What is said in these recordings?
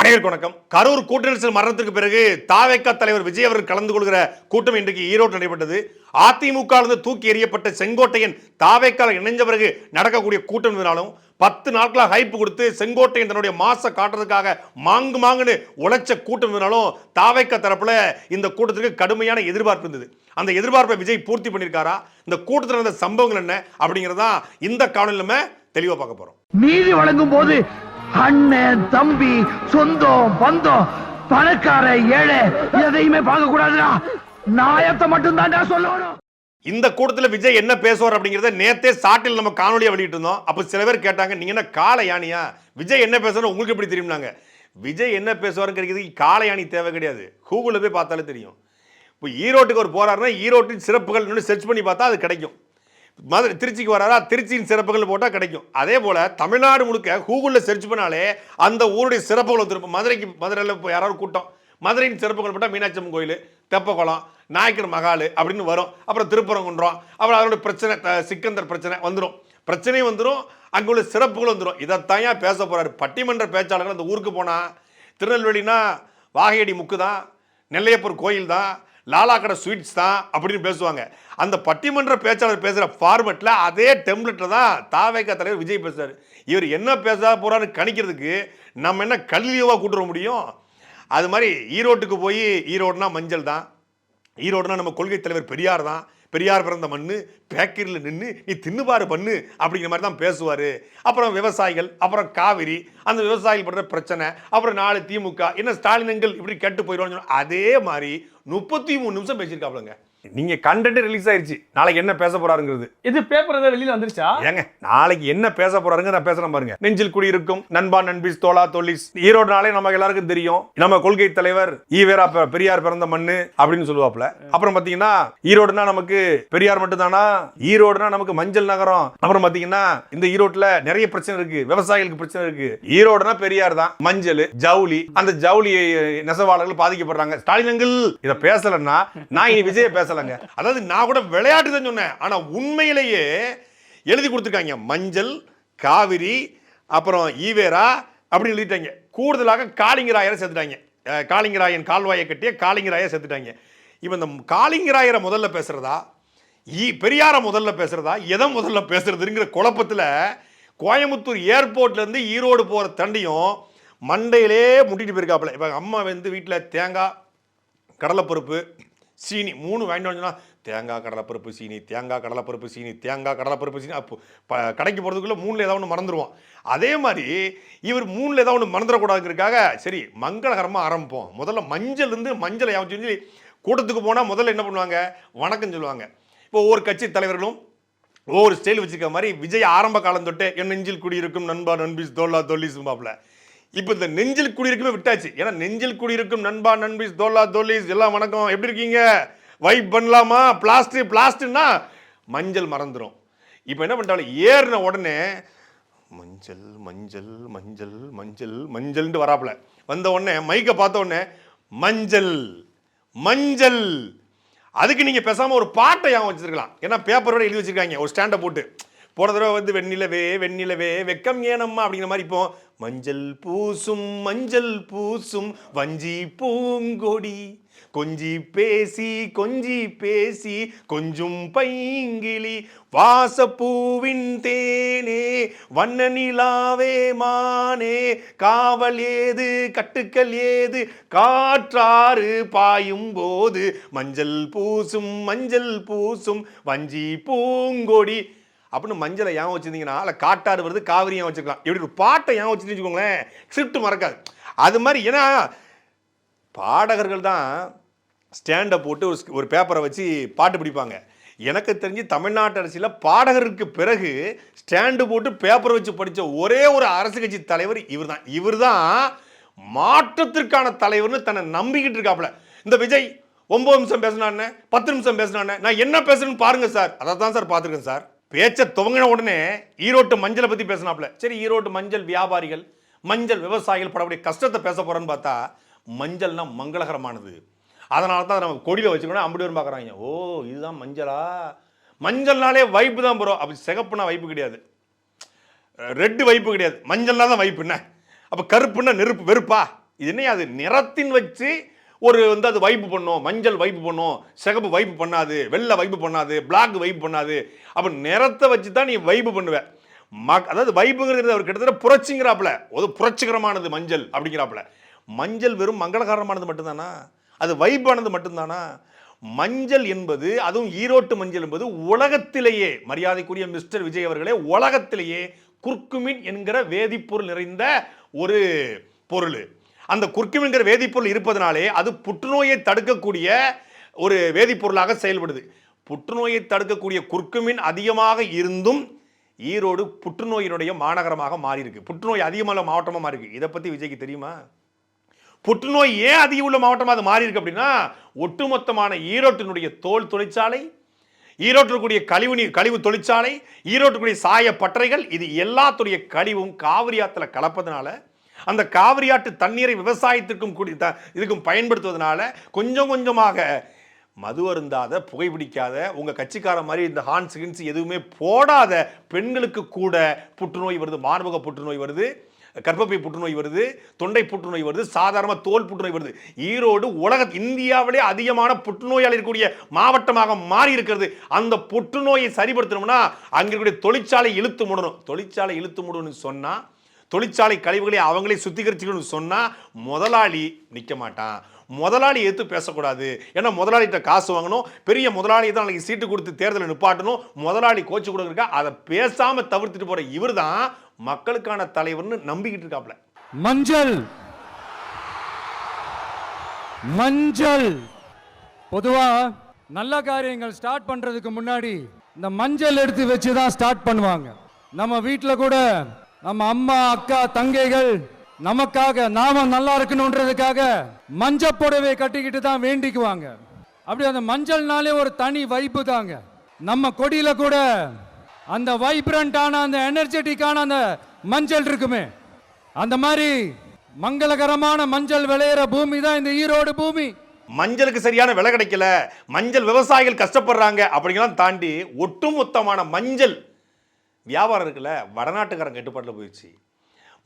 அனைவருக்கும் வணக்கம். கரூர் கூட்ட நெரிசல் மரணத்திற்கு பிறகு தாவேகா தலைவர் விஜய் அவர்கள் கலந்து கொள்கிற கூட்டம் இன்றைக்கு ஈரோடு நடைபெற்றது. அதிமுக தூக்கி எறியப்பட்ட செங்கோட்டையன் தாவேகா இணைஞ்ச பிறகு நடக்கக்கூடிய கூட்டம் இருந்தாலும் 10 நாட்களாக ஹைப் கொடுத்து செங்கோட்டையன் தன்னுடைய மாச காட்டுறதுக்காக மாங்குன்னு உழைச்ச கூட்டம் இருந்தாலும் தாவேகா தரப்புல இந்த கூட்டத்திற்கு கடுமையான எதிர்பார்ப்பு இருந்தது. அந்த எதிர்பார்ப்பை விஜய் பூர்த்தி பண்ணியிருக்காரா? இந்த கூட்டத்தில் நடந்த சம்பவங்கள் என்ன அப்படிங்கிறதா இந்த காணொலியில நம்ம தெளிவா பார்க்க போறோம். நீதி வழங்கும் போது அண்ணன் தம்பி சொந்தம் பந்தம் பணக்கார ஏழை எதையுமே பார்க்க கூடாதுடா, நாயத்தை மட்டும் தான் சொல்லணும். இந்த கூட்டத்தில் விஜய் என்ன பேசுவார் அப்படிங்கிறத நேத்தே சாட்டில் நம்ம காணொலியா வெளியிட்டு இருந்தோம். அப்போ சில பேர் கேட்டாங்க, நீங்க என்ன காளை யானியா, விஜய் என்ன பேசுறாரு உங்களுக்கு எப்படி தெரியும்னாங்க. விஜய் என்ன பேசுவாருங்கிறது காளை யானி தேவை கிடையாது, கூகுளில் போய் பார்த்தாலே தெரியும். இப்போ ஈரோட்டுக்கு ஒரு போறாருன்னா ஈரோட்டின் சிறப்புகள் சர்ச் பண்ணி பார்த்தா அது கிடைக்கும். மதுரை திருச்சிக்கு வராரா, திருச்சியின் சிறப்புகள் போட்டால் கிடைக்கும். அதே போல் தமிழ்நாடு முழுக்க கூகுளில் சர்ச் பண்ணாலே அந்த ஊருடைய சிறப்புகள் வந்துருக்கும். மதுரையில் இப்போ யாராவது கூட்டம், மதுரையின் சிறப்புகள் போட்டால் மீனாட்சி அம்மன் கோயில், தெப்பக்குளம், நாயக்கர் மகால் அப்படின்னு வரும். அப்புறம் திருப்பரங்குன்றம், அப்புறம் அதோட பிரச்சனை, சிக்கந்தர் பிரச்சனை வந்துடும், பிரச்சனையும் வந்துடும், அங்கே உள்ள சிறப்புகள் வந்துடும். இதைத்தான் ஏன் பேச போகிறாரு பட்டிமன்ற பேச்சாளர்கள். அந்த ஊருக்கு போனால் திருநெல்வேலினா வாகையடி முக்கு தான், நெல்லையப்பர் கோயில் தான், லாலா கடை ஸ்வீட்ஸ் தான் அப்படின்னு பேசுவாங்க. அந்த பட்டிமன்ற பேச்சாளர் பேசுகிற ஃபார்மெட்டில் அதே டெம்ப்ளெட்டில் தான் தாவேகா தலைவர் விஜய் பேசுகிறார். இவர் என்ன பேச போகிறான்னு கணிக்கிறதுக்கு நம்ம என்ன கல்வியோவாக கூட்டுற முடியும்? அது மாதிரி ஈரோட்டுக்கு போய் ஈரோடுனா மஞ்சள் தான், ஈரோடுனா நம்ம கொள்கை தலைவர் பெரியார் தான், பெரியார் பிறந்த மண்ணு, பேக்கரியில் நின்று நீ தின்னுபாரு பண்ணு அப்படிங்கிற மாதிரி தான் பேசுவார். அப்புறம் விவசாயிகள், அப்புறம் காவிரி, அந்த விவசாயிகள் படுற பிரச்சனை, அப்புறம் 4 திமுக என்ன ஸ்டாலினங்கள் இப்படி கெட்டு போயிடுவாங்க. அதே மாதிரி 33 நிமிஷம் பேசியிருக்காப்லங்க. நீங்க கண்டென்ட் ரிலீஸ் ஆயிருச்சு, நாளைக்கு என்ன பேச போறாருங்கிறது. இது பேப்பர் ஏதாவது வெளியில வந்துருச்சா? ஏங்க நாளைக்கு என்ன பேச போறாருங்க நான் பேசுறேன் பாருங்க. நெஞ்சில் குடி இருக்கும் நண்பா நண்பீஸ் தோளா தோலிஸ். ஈரோடுனாலே நமக்கு எல்லாருக்கும் தெரியும், நம்ம கொள்கை தலைவர் ஈவேரா பெரியார் பிறந்த மண்ணு அப்படின்னு சொல்லுவாப்ல. அப்புறம் பாத்தீங்கன்னா ஈரோடுனா நமக்கு பெரியார் மட்டும் தானா, ஈரோடுனா நமக்கு மஞ்சள் நகரம். அப்புறம் பாத்தீங்கன்னா இந்த ஈரோட்ல நிறைய பிரச்சனை இருக்கு, விவசாயிகளுக்கு பிரச்சனை இருக்கு. ஈரோடுனா பெரியார் தான், மஞ்சள் ஜவுளி, அந்த ஜவுளி நெசவாளர்கள் பாதிக்கப்படுறாங்க. ஸ்டாலினங்கள் இதை பேசலன்னா நான் இனி விஜய பேசலங்க. அதாவது நான் கூட விளையாட்டு தான் சொன்னேன், ஆனா உண்மையிலேயே எழுதி கொடுத்துருக்காங்க. மஞ்சள், காவிரி, அப்புறம் ஈவேரா அப்படின்னு எழுதிட்டாங்க. கூடுதலாக காளிங்கராயரை சேர்த்துட்டாங்க. காளிங்கராயன் கால்வாயை கட்டிய காளிங்கராயை சேர்த்துட்டாங்க. இப்போ இந்த காளிங்கராயரை முதல்ல பேசுறதா, பெரியார முதல்ல பேசுறதா, எதை முதல்ல பேசுறதுங்கிற குழப்பத்தில் கோயம்புத்தூர் ஏர்போர்ட்ல இருந்து ஈரோடு போற தண்டியும் மண்டையிலே முட்டிட்டு போயிருக்காப்புல. இப்போ அம்மா வந்து வீட்டில் தேங்காய், கடலைப்பருப்பு, சீனி 3 வாங்கிட்டு வந்தோம்னா தேங்காய் கடலைப்பருப்பு சீனி, தேங்காய் கடலைப்பருப்பு சீனி, தேங்காய் கடலைப்பருப்பு சீனி. அப்போ கடைக்கு போகிறதுக்குள்ளே 3ல் ஏதாவது ஒன்று மறந்துடுவோம். அதே மாதிரி இவர் 3ல் ஏதாவது ஒன்று மறந்துடக்கூடாதுங்கிறதுக்காக சரி மங்களகரமாக ஆரம்பிப்போம். முதல்ல மஞ்சள் இருந்து மஞ்சளை யாவும் சொல்லி கூட்டத்துக்கு போனால் முதல்ல என்ன பண்ணுவாங்க, வணக்கம் சொல்லுவாங்க. இப்போ ஒவ்வொரு கட்சி தலைவர்களும் ஒவ்வொரு ஸ்டைல் வச்சுருக்க மாதிரி விஜய் ஆரம்ப காலம் தொட்டே என் நெஞ்சில் குடியிருக்கும் நண்பா நண்பீஸ் தோல்லா தோல்லிஸ் பாப்பில். இப்போ இந்த நெஞ்சில் குடியிருக்குமே விட்டாச்சு. ஏன்னா நெஞ்சில் குடியிருக்கும் நண்பா நண்பீஸ் தோல்லா தோல்லிஸ் எல்லாம் வணக்கம், எப்படி இருக்கீங்க, வைப் பண்ணலாமா, பிளாஸ்ட்னா மஞ்சள் மறந்துடும். இப்போ என்ன பண்ணிட்டாங்க, ஏறின உடனே மஞ்சள் மஞ்சள் மஞ்சள் மஞ்சள் மஞ்சள்ன்ட்டு வராப்புல. வந்த உடனே மைக்கை பார்த்த உடனே மஞ்சள் மஞ்சள். அதுக்கு நீங்கள் பேசாமல் ஒரு பாட்டை யாவும் வச்சுருக்கலாம். ஏன்னா பேப்பரோட எழுதி வச்சுருக்காங்க ஒரு ஸ்டாண்டை போட்டு. போன தடவை வந்து வெண்ணிலவே வெண்ணிலவே வெக்கம் ஏனம்மா அப்படிங்கிற மாதிரி இப்போ மஞ்சள் பூசும் வஞ்சி பூங்கொடி கொஞ்சி பேசி கொஞ்சம் பைங்கிளி வாசப்பூவின் தேனே வண்ண நிலாவே மானே காவல் ஏது கட்டுக்கள் ஏது காற்றாறு பாயும் போது மஞ்சள் பூசும் வஞ்சி பூங்கொடி அப்படின்னு மஞ்சளை ஏன் வச்சுருந்தீங்கன்னா இல்லை காட்டாறு வருது காவிரி ஏன் வச்சுருக்கலாம். எப்படி ஒரு பாட்டை ஏன் வச்சுன்னு வச்சுக்கோங்களேன், ஸ்கிரிப்ட் மறக்காது. அது மாதிரி ஏன்னா பாடகர்கள் தான் ஸ்டாண்டை போட்டு ஒரு பேப்பரை வச்சு பாட்டு பிடிப்பாங்க. எனக்கு தெரிஞ்சு தமிழ்நாட்டு அரசியலில் பாடகருக்கு பிறகு ஸ்டாண்டு போட்டு பேப்பரை வச்சு படித்த ஒரே ஒரு அரசு கட்சி தலைவர் இவர் தான் மாற்றத்திற்கான தலைவர்னு தன்னை நம்பிக்கிட்டு இருக்காப்புல. இந்த விஜய் 9 நிமிஷம் பேசினான்னு 10 நிமிஷம் பேசினான்னு நான் என்ன பேசுறேன்னு பாருங்க சார், அதை தான் சார் பார்த்துருக்கேன் சார். பேச்ச துவங்கின உடனே ஈரோட்டு மஞ்சளை பற்றி பேசினாப்புல. சரி ஈரோட்டு மஞ்சள் வியாபாரிகள், மஞ்சள் விவசாயிகள் படக்கூடிய கஷ்டத்தை பேச போகிறேன்னு பார்த்தா மஞ்சள்னா மங்களகரமானது, அதனால தான் நம்ம கொடியில் வச்சுக்கணும் அப்படி வரும் பார்க்குறாங்க. ஓ இதுதான் மஞ்சளா, மஞ்சள்னாலே வைப்பு தான் போகிறோம். அப்படி சிகப்புனா வைப்பு கிடையாது, ரெட்டு வைப்பு கிடையாது, மஞ்சள்னா தான் வைப்பு. என்ன அப்போ கருப்புன்னா நெருப்பு வெறுப்பா, இது என்ன, அது நிறத்தின் வச்சு ஒரு வந்து அது வைப்பு பண்ணும், மஞ்சள் வைப்பு பண்ணும், சிகப்பு வைப்பு பண்ணாது, வெள்ளை வைப்பு பண்ணாது, பிளாக் வைப்பு பண்ணாது. அப்ப நிறத்தை வச்சு தான் நீ வைப்பு பண்ணுவ. அதாவது வைப்புங்கிறது அவர் கிட்டத்தட்ட புரட்சிங்கிறாப்புல, ஒரு புரட்சிகரமானது மஞ்சள் அப்படிங்கிறாப்புல. மஞ்சள் வெறும் மங்களகரமானது மட்டும்தானா? அது வைப்பானது மட்டும்தானா? மஞ்சள் என்பது, அதுவும் ஈரோட்டு மஞ்சள் என்பது உலகத்திலேயே, மரியாதைக்குரிய மிஸ்டர் விஜய் அவர்களே, உலகத்திலேயே குர்குமின் என்கிற வேதிப்பொருள் நிறைந்த ஒரு பொருள். அந்த குர்குமின் என்கிற வேதிப்பொருள் இருப்பதனாலே அது புற்றுநோயை தடுக்கக்கூடிய ஒரு வேதிப்பொருளாக செயல்படுது. புற்றுநோயை தடுக்கக்கூடிய குர்குமின் அதிகமாக இருந்தும் ஈரோடு புற்றுநோயினுடைய மாநகரமாக மாறி இருக்கு. புற்றுநோய் அதிகமான மாவட்டமாக மாறி இருக்கு. இதை பத்தி விஜய்க்கு தெரியுமா? புற்றுநோய் ஏன் அதிக உள்ள மாவட்டமாக அது மாறி இருக்கு அப்படின்னா, ஒட்டுமொத்தமான ஈரோட்டினுடைய தோல் தொழிற்சாலை, ஈரோட்டிற்குரிய கழிவு தொழிற்சாலை, ஈரோட்டுக்குரிய சாய பட்டறைகள், இது எல்லாத்துடைய கழிவும் காவிரி ஆற்றுல கலப்பதனால, அந்த காவிரி ஆற்று தண்ணீரை விவசாயத்திற்கும் இதுக்கும் பயன்படுத்துவதனால கொஞ்சம் கொஞ்சமாக மது அருந்தாத, புகைப்பிடிக்காத, உங்க கட்சிக்கார மாதிரி இந்த ஹான்ஸ் ஹின்ஸ் எதுவுமே போடாத பெண்களுக்கு கூட புற்றுநோய் வருது. மார்பக புற்றுநோய் வருது, கர்ப்பப்பை புற்றுநோய் வருது, தொண்டை புற்றுநோய் வருது, சாதாரண தோல் புற்றுநோய் வருது. ஈரோடு இந்தியாவிலே அதிகமான புற்றுநோயாளி இருக்கக்கூடிய மாவட்டமாக மாறி இருக்கிறது. அந்த புற்றுநோயை சரிப்படுத்தணும்னா அங்க இருக்கக்கூடிய தொழிற்சாலை இழுத்து மூடணும். தொழிற்சாலை இழுத்து மூடணும்னு சொன்னா, தொழிற்சாலை கழிவுகளை அவங்களே சுத்திகரிச்சுக்கணும்னு சொன்னா முதலாளி நிக்க மாட்டான். முதலாளி எடுத்து பேசக்கூடாது. ஏன்னா முதலாளிகிட்ட காசு வாங்கணும், பெரிய முதலாளி தான் நாளைக்கு சீட்டு கொடுத்து தேர்தலை நிப்பாட்டணும், முதலாளி கோச்சு கொடுக்க, அதை பேசாம தவிர்த்துட்டு போற இவர் தான் மக்களுக்கான தலைவர்னு நம்பிக்கிட்டு இருக்காப்ல. மஞ்சள் மஞ்சள் பொதுவா நல்ல காரியங்கள் ஸ்டார்ட் பண்றதுக்கு முன்னாடி இந்த மஞ்சள் எடுத்து வச்சு தான் ஸ்டார்ட் பண்ணுவாங்க. நம்ம வீட்டில் கூட நம்ம அம்மா, அக்கா, தங்கைகள் நமக்காக, நாம நல்லா இருக்கணும்ன்றதுக்காக மஞ்சள் புடவை கட்டிக்கிட்டு தான் வேண்டிக்குவாங்க. அப்படி அந்த மஞ்சள்னாலே ஒரு தனி வைப்பு தாங்க. நம்ம கொடியில கூட அந்த வைப்ரண்டான, அந்த எனர்ஜெட்டிக்கான அந்த மஞ்சள் இருக்குமே, அந்த மாதிரி மங்களகரமான மஞ்சள் விளையிற பூமி தான் இந்த ஈரோடு பூமி. மஞ்சளுக்கு சரியான விலை கிடைக்கல, மஞ்சள் விவசாயிகள் கஷ்டப்படுறாங்க அப்படிங்கலாம் தாண்டி ஒட்டுமொத்தமான மஞ்சள் வியாபாரம் இருக்குல்ல, வடநாட்டுக்காரன் கட்டுப்பாட்டில் போயிடுச்சு.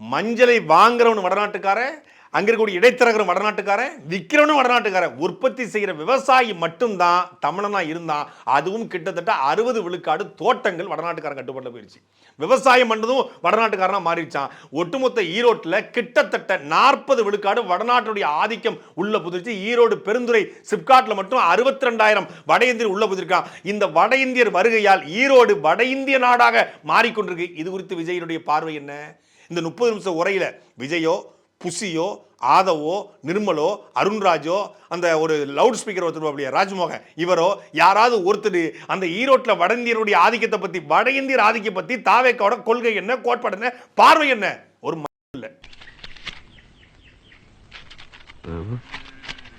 மஞ்சளை வாங்குறவனு வடநாட்டுக்காரன், அங்க இருக்கக்கூடிய இடைத்தரகரும் வடநாட்டுக்காரன், விற்கிறவனும் வடநாட்டுக்காரன். உற்பத்தி செய்கிற விவசாயி மட்டும்தான் தமிழனா இருந்தான். அதுவும் கிட்டத்தட்ட 60 விழுக்காடு தோட்டங்கள் வடநாட்டுக்காரன் கட்டுப்பாட்டில் போயிடுச்சு. விவசாயம் பண்ணதும் வடநாட்டுக்காரனா மாறிடுச்சான். ஒட்டுமொத்த ஈரோட்டில் கிட்டத்தட்ட 40 விழுக்காடு வடநாட்டுடைய ஆதிக்கம் உள்ள புதிர்ச்சி. ஈரோடு பெருந்துறை சிப்காட்ல மட்டும் 62,000 வட இந்தியர் உள்ள புதிர்க்கான். இந்த வட இந்தியர் வருகையால் ஈரோடு வட இந்திய நாடாக மாறிக்கொண்டிருக்கு. இது குறித்து விஜயனுடைய பார்வை என்ன? இந்த 30 நிமிஷம் உரையில விஜயோ, புசியோ, ஆதவோ, நிர்மலோ, அருண்ராஜோ, அந்த ஒரு லவுட் ஸ்பீக்கர் ஒருத்தர் ராஜ்மோகன், இவரோ யாராவது ஒருத்தர் அந்த ஈரோட்டில் வட இந்தியருடைய ஆதிக்கத்தை பத்தி, வட இந்தியர் ஆதிக்கம் பத்தி, தாவேக்காவோட கொள்கை என்ன, கோட்பாடு என்ன, பார்வை என்ன, ஒரு இல்ல.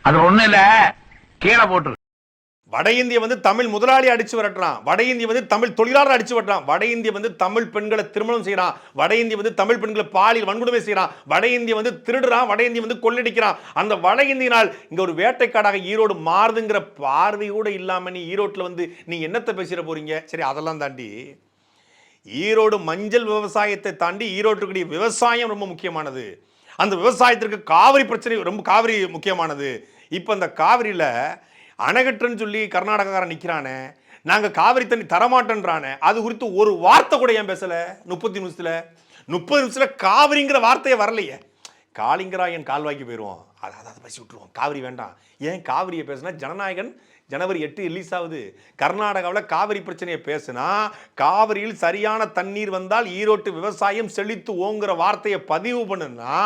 அது ஒண்ணு இல்ல, கீழே போட்டு. வட இந்திய வந்து தமிழ் முதலாளி அடிச்சு வரட்டுறான், வட இந்திய வந்து தமிழ் தொழிலாளர் அடிச்சு வரட்டான், வட இந்திய வந்து தமிழ் பெண்களை திருமணம் செய்யறான், வட இந்திய வந்து தமிழ் பெண்களை பாலியல் வன்கொடுமை செய்யறான், வட இந்திய வந்து திருடுறான், வட இந்திய வந்து கொள்ளடிக்கிறான். அந்த வட இந்தியனால் இங்க ஒரு வேட்டைக்காடாக ஈரோடு மாறுதுங்கிற பார்வை கூட இல்லாம நீ ஈரோட்டில் வந்து நீ என்னத்தை பேசிட போறீங்க? சரி, அதெல்லாம் தாண்டி ஈரோடு மஞ்சள் விவசாயத்தை தாண்டி ஈரோட்டுக்குரிய விவசாயம் ரொம்ப முக்கியமானது. அந்த விவசாயத்திற்கு காவிரி பிரச்சனை ரொம்ப முக்கியமானது. இப்போ அந்த காவிரியில அணைகட்டுன்னு சொல்லி கர்நாடகாரன் நிற்கிறானே, நாங்கள் காவிரி தண்ணி தரமாட்டேன்றானே, அது குறித்து ஒரு வார்த்தை கூட ஏன் பேசலை? 30 நிமிஷத்தில் காவிரிங்கிற வார்த்தையே வரலையே. காளிங்கராயன் கால்வாய்க்கு போயிடுவோம், அதை பேசி விட்டுருவோம், காவிரி வேண்டாம். ஏன் காவிரியை பேசுனா? ஜனநாயகன் ஜனவரி 8 ரிலீஸ் ஆகுது. கர்நாடகாவில் காவிரி பிரச்சனையை பேசுனா, காவிரியில் சரியான தண்ணீர் வந்தால் ஈரோட்டு விவசாயம் செழித்து ஓங்குற வார்த்தையை பதிவு பண்ணுனா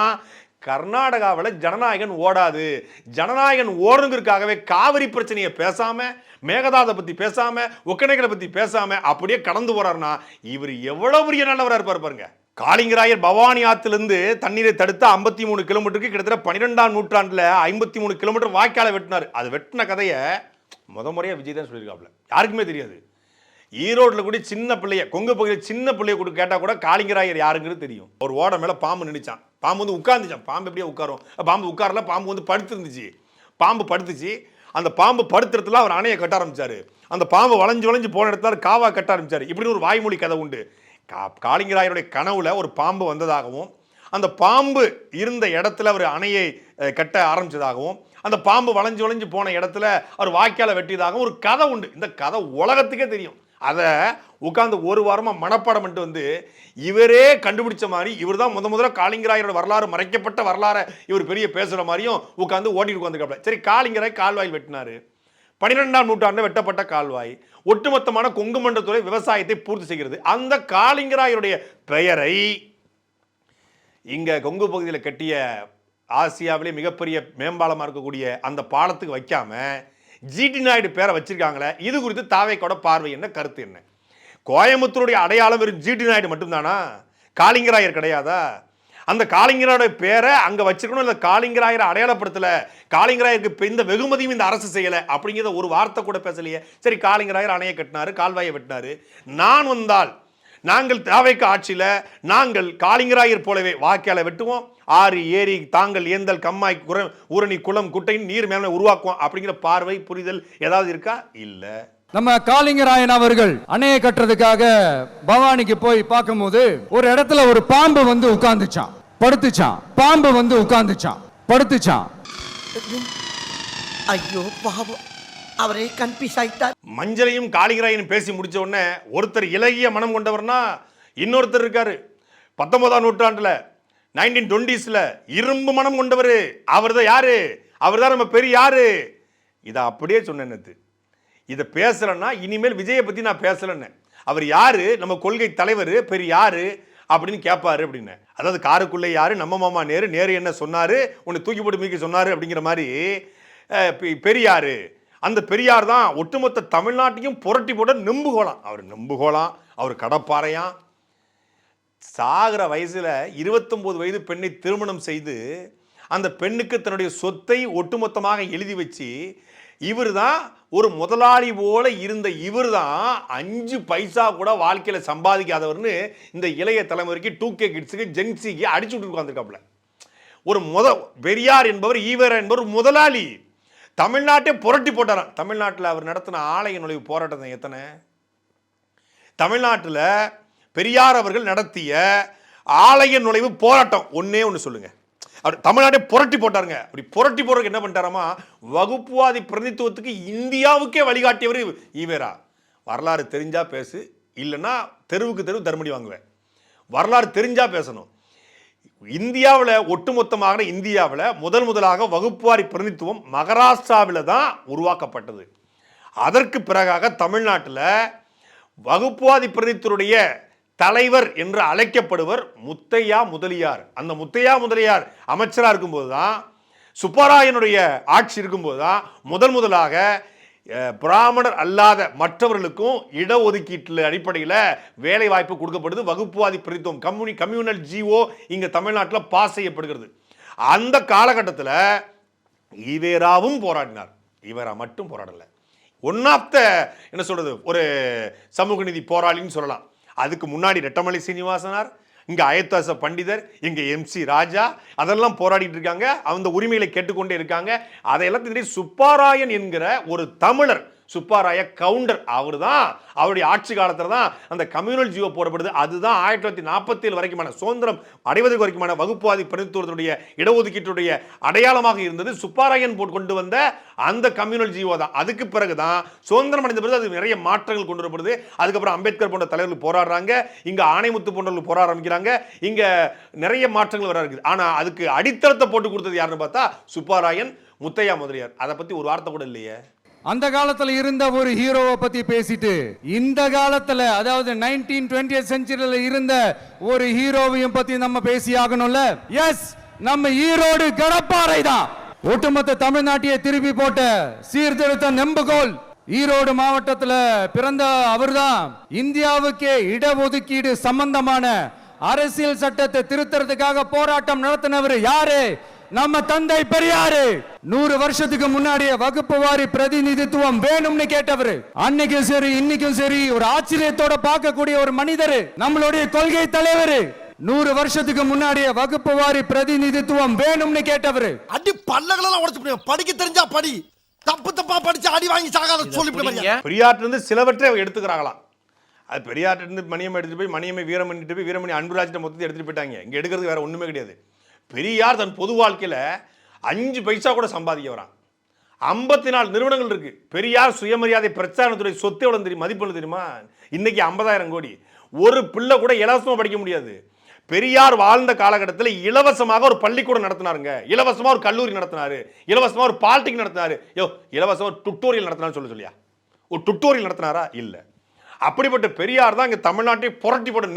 கர்நாடகாவில் ஜனநாயகன் ஓடாது. ஜனநாயகன் ஓடுங்கிறதுக்காகவே காவிரி பிரச்சனையை பேசாம, மேகதாதை பத்தி பேசாம, ஒக்கணைகளை பத்தி பேசாம அப்படியே கடந்து போறாருன்னா இவர் எவ்வளவு பெரிய நல்லவரா இருப்பார் பாருங்க. காளிங்கராயர் பவானி ஆற்றிலிருந்து தண்ணீரை தடுத்த 53 கிலோமீட்டருக்கு கிட்டத்தட்ட 12ஆம் நூற்றாண்டுல 53 கிலோமீட்டர் வாய்க்காலை வெட்டினார். அது வெட்டின கதையை முறையா விஜய் தான் சொல்லியிருக்காப்ல, யாருக்குமே தெரியாது. ஈரோட்டில் கூட சின்ன பிள்ளைய, கொங்கு பகுதியில் சின்ன பிள்ளைய கூட கேட்டால் கூட காளிங்கராயர் யாருங்கிறது தெரியும். ஒரு ஓட மேலே பாம்பு நினைச்சான், பாம்பு வந்து உட்கார்ந்துச்சான். பாம்பு எப்படியே உட்காரும்? பாம்பு உட்காரல, பாம்பு வந்து படுத்துருந்துச்சு. பாம்பு படுத்துச்சு. அந்த பாம்பு படுத்துறதுல அவர் அணையை கட்ட ஆரம்பிச்சாரு. அந்த பாம்பு வளைஞ்சு போன இடத்துல காவா கட்ட ஆரம்பிச்சாரு. இப்படி ஒரு வாய்மொழி கதை உண்டு. காளிங்கராயருடைய கனவுல ஒரு பாம்பு வந்ததாகவும், அந்த பாம்பு இருந்த இடத்துல அவர் அணையை கட்ட ஆரம்பிச்சதாகவும் அந்த பாம்பு வளைஞ்சு வளைஞ்சு போன இடத்துல அவர் வாய்க்கால வெட்டியதாகவும் ஒரு கதை உண்டு. இந்த கதை உலகத்துக்கே தெரியும். அதை உட்கார்ந்து ஒரு வாரமா மனப்பாடம் பண்ணிட்டு வந்து இவரே கண்டுபிடிச்ச மாதிரி இவர் தான் முதல்ல காளிங்கராயரோட வரலாறு மறைக்கப்பட்ட வரலாறு இவர் பெரிய பேசுற மாதிரியும் உட்கார்ந்து ஓட்டிட்டு உட்காந்துருக்காப்ல. சரி, காளிங்கராய் கால்வாய் வெட்டினாரு. 12ஆம் நூற்றாண்டு வெட்டப்பட்ட கால்வாய் ஒட்டுமொத்தமான கொங்கு மண்டலத்துறை விவசாயத்தை பூர்த்தி செய்கிறது. அந்த காளிங்கராயருடைய பெயரை இங்க கொங்கு பகுதியில் கட்டிய ஆசியாவிலே மிகப்பெரிய மேம்பாலமாக இருக்கக்கூடிய அந்த பாலத்துக்கு வைக்காம ஜிடி நாயுடு பேரை வச்சிருக்காங்களே, இது குறித்து தாவேக்கோட பார்வை என்ன, கருத்து என்ன? கோயம்புத்தூருடைய அடையாளம் வெறும் ஜிடி நாயுடு மட்டும்தானா? காளிங்கராயர் கிடையாதா? அந்த காளிங்கராயோட பேரை அங்க வச்சிருக்கணும். இல்லை காளிங்கராயரை அடையாளப்படுத்தல, காளிங்கராயருக்கு இந்த வெகுமதியும் இந்த அரசு செய்யல அப்படிங்கிறத ஒரு வார்த்தை கூட பேசலையே. சரி, காளிங்கராயர் அணையை கட்டினாரு, கால்வாயை வெட்டினாரு. நான் வந்தால் நாங்கள் தாவேக்கு ஆட்சியில நாங்கள் காளிங்கராயர் போலவே வாய்க்காலை வெட்டுவோம், ஆறு ஏரி தாங்கள் ஏந்தல் கம்மாய் ஊரணி குளம் குட்டையின் நீர் மேலே உருவாக்குவோம் அப்படிங்கிற பார்வை புரிதல் ஏதாவது இருக்கா? இல்ல. நம்ம காளிங்கராயன் அவர்கள் அணையை கட்டுறதுக்காக பவானிக்கு போய் பார்க்கும்போது ஒரு இடத்துல ஒரு பாம்பு வந்து உட்கார்ந்துச்சான், படுத்துச்சான். பாம்பு வந்து உட்கார்ந்துச்சான், படுத்துச்சான். ஐயோ பாவம், அவரே கன்ஃபியூஸ் ஆயிட்டார். மஞ்சளையும் காளிங்கராயனும் பேசி முடிச்ச உடனே ஒருத்தர் இலகிய மனம் கொண்டவர்னா இன்னொருத்தர் இருக்காரு. 19ஆம் நூற்றாண்டுல 1920ஸ்ல இரும்பு மனம் கொண்டவர். அவர் தான் யாரு? அவர் தான் நம்ம பெரிய யாரு. இதை அப்படியே சொன்னேன்னு இதை பேசலன்னா இனிமேல் விஜயை பத்தி நான் பேசலன்னு. அவர் யாரு? நம்ம கொள்கை தலைவர், பெரிய யாரு அப்படின்னு கேட்பாரு அப்படின்னு. அதாவது காருக்குள்ளே யாரு? நம்ம மாமா நேரு. நேரு என்ன சொன்னாரு? உன்னை தூக்கி போட்டு மீக்க சொன்னாரு அப்படிங்கிற மாதிரி பெரியாரு. அந்த பெரியார் தான் ஒட்டுமொத்த தமிழ்நாட்டையும் புரட்டி போட நெம்புகோலாம். அவர் நெம்புகோலாம், அவர் கடப்பாறையாம். சாகிற வயசுல 29 வயது பெண்ணை திருமணம் செய்து அந்த பெண்ணுக்கு தன்னுடைய சொத்தை ஒட்டுமொத்தமாக எழுதி வச்சு இவர் தான் ஒரு முதலாளி போல இருந்த இவர் தான் 5 பைசா கூட வாழ்க்கையில சம்பாதிக்காதவர்னு இந்த இளைய தலைமுறைக்கு 2K கிட்ஸுக்கு ஜென்சிக்கு அடிச்சு விட்டு உட்காந்துருக்காப்புல. ஒரு பெரியார் என்பவர் ஈவேரா என்பவர் முதலாளி. தமிழ்நாட்டை புரட்டி போட்டாராம். தமிழ்நாட்டில் அவர் நடத்தின ஆலய நுழைவு போராட்டம் எத்தனை? தமிழ்நாட்டில் பெரியார் அவர்கள் நடத்திய ஆலய நுழைவு போராட்டம் ஒன்னே ஒன்று சொல்லுங்க. அவர் தமிழ்நாட்டை புரட்டி போட்டாருங்க. அப்படி புரட்டி போறதுக்கு என்ன பண்ணிட்டாராமா, வகுப்புவாதி பிரதித்துவத்துக்கு இந்தியாவுக்கே வழிகாட்டியவர் ஈவேரா. வரலாறு தெரிஞ்சா பேசு, இல்லைன்னா தெருவுக்கு தெருவு தர்மடி வாங்குவேன். வரலாறு தெரிஞ்சா பேசணும். இந்தியாவில் ஒட்டுமொத்தமாக இந்தியாவில் முதலாக வகுப்புவாரி பிரதித்துவம் மகாராஷ்டிராவில் தான் உருவாக்கப்பட்டது. அதற்கு பிறகாக தமிழ்நாட்டில் வகுப்புவாதி பிரதித்துவருடைய தலைவர் என்று அழைக்கப்படுவர் முத்தையா முதலியார். அந்த முத்தையா முதலியார் அமைச்சராக இருக்கும்போது தான், சுப்பராயனுடைய ஆட்சி இருக்கும்போது தான் முதலாக பிராமணர் அல்லாத மற்றவர்களுக்கும் இடஒதுக்கீட்டு அடிப்படையில் வேலை வாய்ப்பு கொடுக்கப்படுது. வகுப்புவாதி பிரதித்துவம் கம்யூனல் ஜிஓ இங்க தமிழ்நாட்டில் பாஸ் செய்யப்படுகிறது. அந்த காலகட்டத்தில் ஈவேராவும் போராடினார். ஈவேரா மட்டும் போராடல. ஒன் ஆஃப் த என்ன சொல்றது, ஒரு சமூக நீதி போராளின்னு சொல்லலாம். அதுக்கு முன்னாடி ரெட்டமலை சீனிவாசனார், இங்க அயோத்தாச பண்டிதர், இங்க MC ராஜா, அதெல்லாம் போராடிட்டு இருக்காங்க. அந்த உரிமைகளை கேட்டுக்கொண்டே இருக்காங்க. அதையெல்லாம் சுப்பாராயன் என்கிற ஒரு தமிழர், சுப்பாராய கவுண்டர், அவர் தான் அவருடைய ஆட்சி காலத்தில் தான் அந்த கம்யூனல் ஜியோ போடப்படுது. அதுதான் 1947 வரைக்குமான சுதந்திரம் அடைவதற்கு வரைக்குமான வகுப்புவாதி பிரதித்துவத்துடைய இடஒதுக்கீட்டுடைய அடையாளமாக இருந்தது. சுப்பாராயன் கொண்டு வந்த அந்த கம்யூனல் ஜியோ தான். அதுக்கு பிறகுதான் சுதந்திரம் அடைந்த பிறகு அது நிறைய மாற்றங்கள் கொண்டு வரப்படுது. அதுக்கப்புறம் அம்பேத்கர் போன்ற தலைவர்கள் போராடுறாங்க, இங்க ஆணைமுத்து போன்றவர்கள் போராட ஆரம்பிக்கிறாங்க, இங்க நிறைய மாற்றங்கள் வர இருக்குது. ஆனா அதுக்கு அடித்தளத்தை போட்டு கொடுத்தது யாருன்னு பார்த்தா சுப்பாராயன், முத்தையா முதலியார். அதை பத்தி ஒரு வார்த்தை கூட இல்லையே. அந்த காலத்துல இருந்த ஒரு ஹீரோவை பத்தி பேசிட்டு இந்த காலத்துல, அதாவது 1920th செஞ்சுரியில இருந்த ஒரு ஹீரோவையும் பத்தி நம்ம பேசி ஆகணும்ல. எஸ், நம்ம ஈரோடு கடப்பாறை தான் ஒட்டுமொத்த தமிழ்நாட்டையே திருப்பி போட்ட சீர்திருத்த நெம்புகோல். ஈரோடு மாவட்டத்துல பிறந்த அவர்தான் இந்தியாவுக்கே இடஒதுக்கீடு சம்பந்தமான அரசியல் சட்டத்தை திருத்தறதுக்காக போராட்டம் நடத்தினவர். யாரு? நம்ம தந்தை பெரியாரு. 100 வருஷத்துக்கு முன்னாடியே வகுப்பு வாரி பிரதிநிதித்துவம் வேணும்னு கேட்டவர். அன்னைக்கும் சரி இன்னைக்கும் சரி ஒரு ஆச்சரியத்தோட பார்க்கக்கூடிய ஒரு மனிதர், நம்மளுடைய கொள்கை தலைவர். 100 வருஷத்துக்கு முன்னாடியே வகுப்பு வாரி பிரதிநிதித்துவம் வேணும்னு கேட்டவர். அடி பல்லகளெல்லாம் உடைச்சு படிக்க தெரிஞ்சா படி, தப்பு தப்பா படிச்சு அடி வாங்கி சாகாத சொல்லி பெரியார்ட்ட இருந்து சிலவற்றை எடுத்துக்கிறாங்களாம். அது பெரியார்ட்டு மணியம்மை எடுத்துட்டு போய் மணியம்மை வீரமணிட்டு போய் வீரமணி அன்புராஜ்கிட்ட மொத்தத்தை எடுத்துட்டு போயிட்டாங்க. இங்கே எடுக்கிறது வேற ஒன்றுமே கிடையாது. பெரியார் தன் பொது வாழ்க்கையில் 5 பைசா கூட சம்பாதிக்க வரான். 54 நிறுவனங்கள் இருக்கு. பெரியார் சுயமரியாதை பிரச்சாரத்துறை சொத்து எவ்வளவு தெரியும், மதிப்பு தெரியுமா? இன்னைக்கு 50,000 கோடி. ஒரு பிள்ளை கூட இலவசமாக படிக்க முடியாது. பெரியார் வாழ்ந்த காலகட்டத்தில் இலவசமாக ஒரு பள்ளிக்கூடம் நடத்தினாருங்க, இலவசமாக ஒரு கல்லூரி நடத்தினாரு, இலவசமாக ஒரு பாலிடெக்னிக் நடத்தினாரு. இலவசமாக ஒரு டுட்டோரியல் நடத்தினான்னு சொல்லியா? ஒரு டுட்டோரியல் நடத்தினாரா? இல்லை. அப்படிப்பட்ட பெரியார் தான் இங்கே தமிழ்நாட்டை புரட்டி போட்ட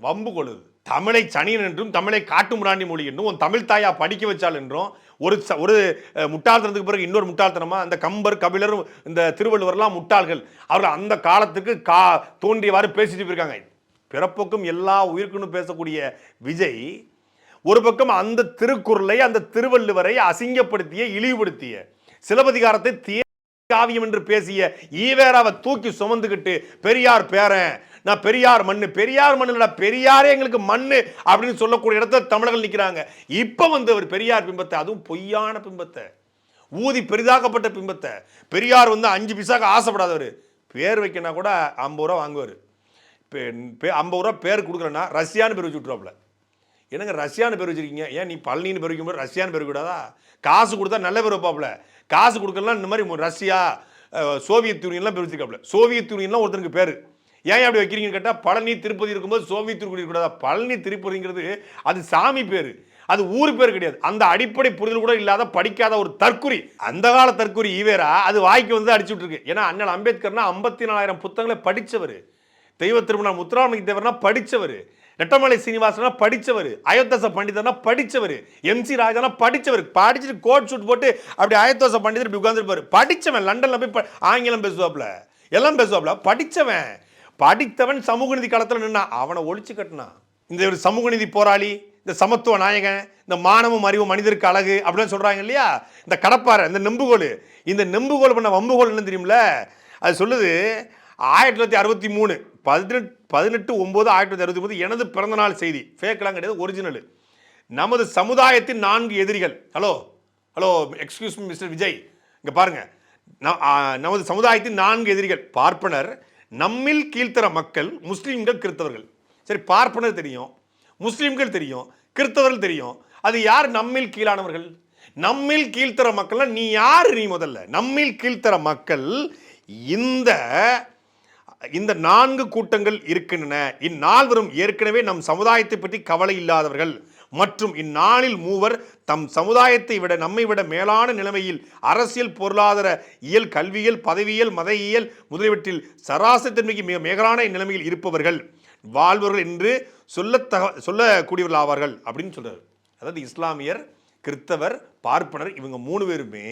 வம்பு கொள்ளுது. தமிழை சனியன் என்றும் தமிழை காட்டு முராண்டி மொழி என்றும் உன் தமிழ் தாயா படிக்க வச்சால் என்றும் ஒரு முட்டாள்தனத்துக்கு பிறகு இன்னொரு முட்டாள்தனமா? அந்த கம்பர், கபிலர், இந்த திருவள்ளுவர்லாம் முட்டாள்கள். அவர்கள் அந்த காலத்துக்கு தோன்றியவாறு பேசிட்டு போயிருக்காங்க. பிறப்புக்கும் எல்லா உயிருக்குன்னு பேசக்கூடிய விஜய் ஒரு பக்கம் அந்த திருக்குறளை, அந்த திருவள்ளுவரை அசிங்கப்படுத்திய, இழிவுபடுத்திய, சிலப்பதிகாரத்தை காவியம் என்று பேசிய ஈவேராவை தூக்கி சுமந்துக்கிட்டு பெரியார் பேரன், நான் பெரியார் மண்ணு, பெரியார் மண்ணு, பெரியாரே எங்களுக்கு மண்ணு அப்படின்னு சொல்லக்கூடிய இடத்துல தமிழர்கள் நிற்கிறாங்க. இப்போ அவர் பெரியார் பிம்பத்தை, அதுவும் பொய்யான பிம்பத்தை, ஊதி பெரிதாக்கப்பட்ட பிம்பத்தை, பெரியார் 5 பைசாக்கு ஆசைப்படாதவர், பேர் வைக்கனா கூட 50 ரூபா வாங்குவார். 50 ரூபா பேர் கொடுக்கலன்னா ரஷ்யான்னு பேர் வச்சு விட்டுருவாப்புல. என்னங்க ரஷ்யான்னு பேர் வச்சிருக்கீங்க? ஏன் நீ பழனின்னு பேர் வைக்கும்போது ரஷ்யான்னு பேர் கூடாதா? காசு கொடுத்தா நல்ல பேர் வைப்பாப்புல, காசு கொடுக்கலாம் இந்த மாதிரி ரஷ்யா, சோவியத் யூனியன்லாம் பேர் வச்சிருக்காப்புல. சோவியத் யூனியன்லாம் ஒருத்தருக்கு பேர் ஏன் அப்படி வைக்கிறீங்கன்னு கேட்டால், பழனி திருப்பதி இருக்கும்போது சோவியத் யூனியன் கூடாதா? பழனி திருப்பதிங்கிறது அது சாமி பேர், அது ஊர் பேர் கிடையாது. அந்த அடிப்படை புரிதல் கூட இல்லாத படிக்காத ஒரு தற்குறி, அந்த கால தற்குறி ஈவேரா அது வாய்க்கு அடிச்சு விட்டுருக்கு. ஏன்னா அண்ணல் அம்பேத்கர்னா 54,000 புத்தகங்களை படித்தவர், தெய்வ திருமணம் முத்துராமலிங்க தேவர்னா படித்தவர், ரெட்டமலை சீனிவாசனா படித்தவர், அயோத்தாச பண்டிதர்னா படித்தவர், MC ராஜானா படித்தவர். படிச்சுட்டு கோட் ஷூட் போட்டு அப்படி அயோத்தாச பண்டிதர் இப்படி உட்காந்துருப்பாரு. படித்தவன் லண்டனில் போய் ஆங்கிலம் பேசுவாப்புல, எல்லாம் பேசுவாப்புல. படித்தவன் சமூக நீதி காலத்தில் நின்னா அவனை ஒழிச்சு கட்டினான். இந்த ஒரு சமூக நீதி போராளி, இந்த சமத்துவ நாயகன், இந்த மானமும் அறிவும் மனிதருக்கு அழகு அப்படின்னு சொல்றாங்க இல்லையா? இந்த கடப்பாறை, இந்த நெம்புகோல், இந்த நெம்புகோல் பண்ண வம்புகோல் என்ன தெரியுமில்ல? அது சொல்லுது 1963 18/9/1963 எனது பிறந்தநாள் செய்தி. ஃபேக்லாம் கிடையாது, ஒரிஜினல். நமது சமுதாயத்தின் 4 எதிரிகள். Hello excuse me mister Vijay, இங்கே பாருங்க. நமது சமுதாயத்தின் 4 எதிரிகள்: பார்ப்பனர், நம்மில் கீழ்த்தர மக்கள், முஸ்லீம்கள், கிறிஸ்தவர்கள். சரி, பார்ப்பனர் தெரியும், முஸ்லீம்கள் தெரியும், கிறிஸ்தவர்கள் தெரியும். அது யார் நம்மில் கீழானவர்கள்? நம்மில் கீழ்த்தர மக்கள்னா நீ யார்? நீ முதல்ல நம்மில் கீழ்த்தர மக்கள். இந்த 4 கூட்டங்கள் இருக்கின்றன. இந்நால்வரும் ஏற்கனவே நம் சமுதாயத்தை பற்றி கவலை இல்லாதவர்கள் மற்றும் இந்நாளில் மூவர் தம் சமுதாயத்தை விட நம்மை விட மேலான நிலைமையில் அரசியல், பொருளாதார இயல், கல்வியியல், பதவியியல், மத இயல் முதலியவற்றில் சராசரி தன்மைக்கு மேலான நிலைமையில் இருப்பவர்கள் வாழ்வர்கள் என்று சொல்லக்கூடியவர்கள் ஆவார்கள் அப்படின்னு சொல்றாரு. அதாவது இஸ்லாமியர், கிறிஸ்தவர், பார்ப்பனர் இவங்க 3 பேருமே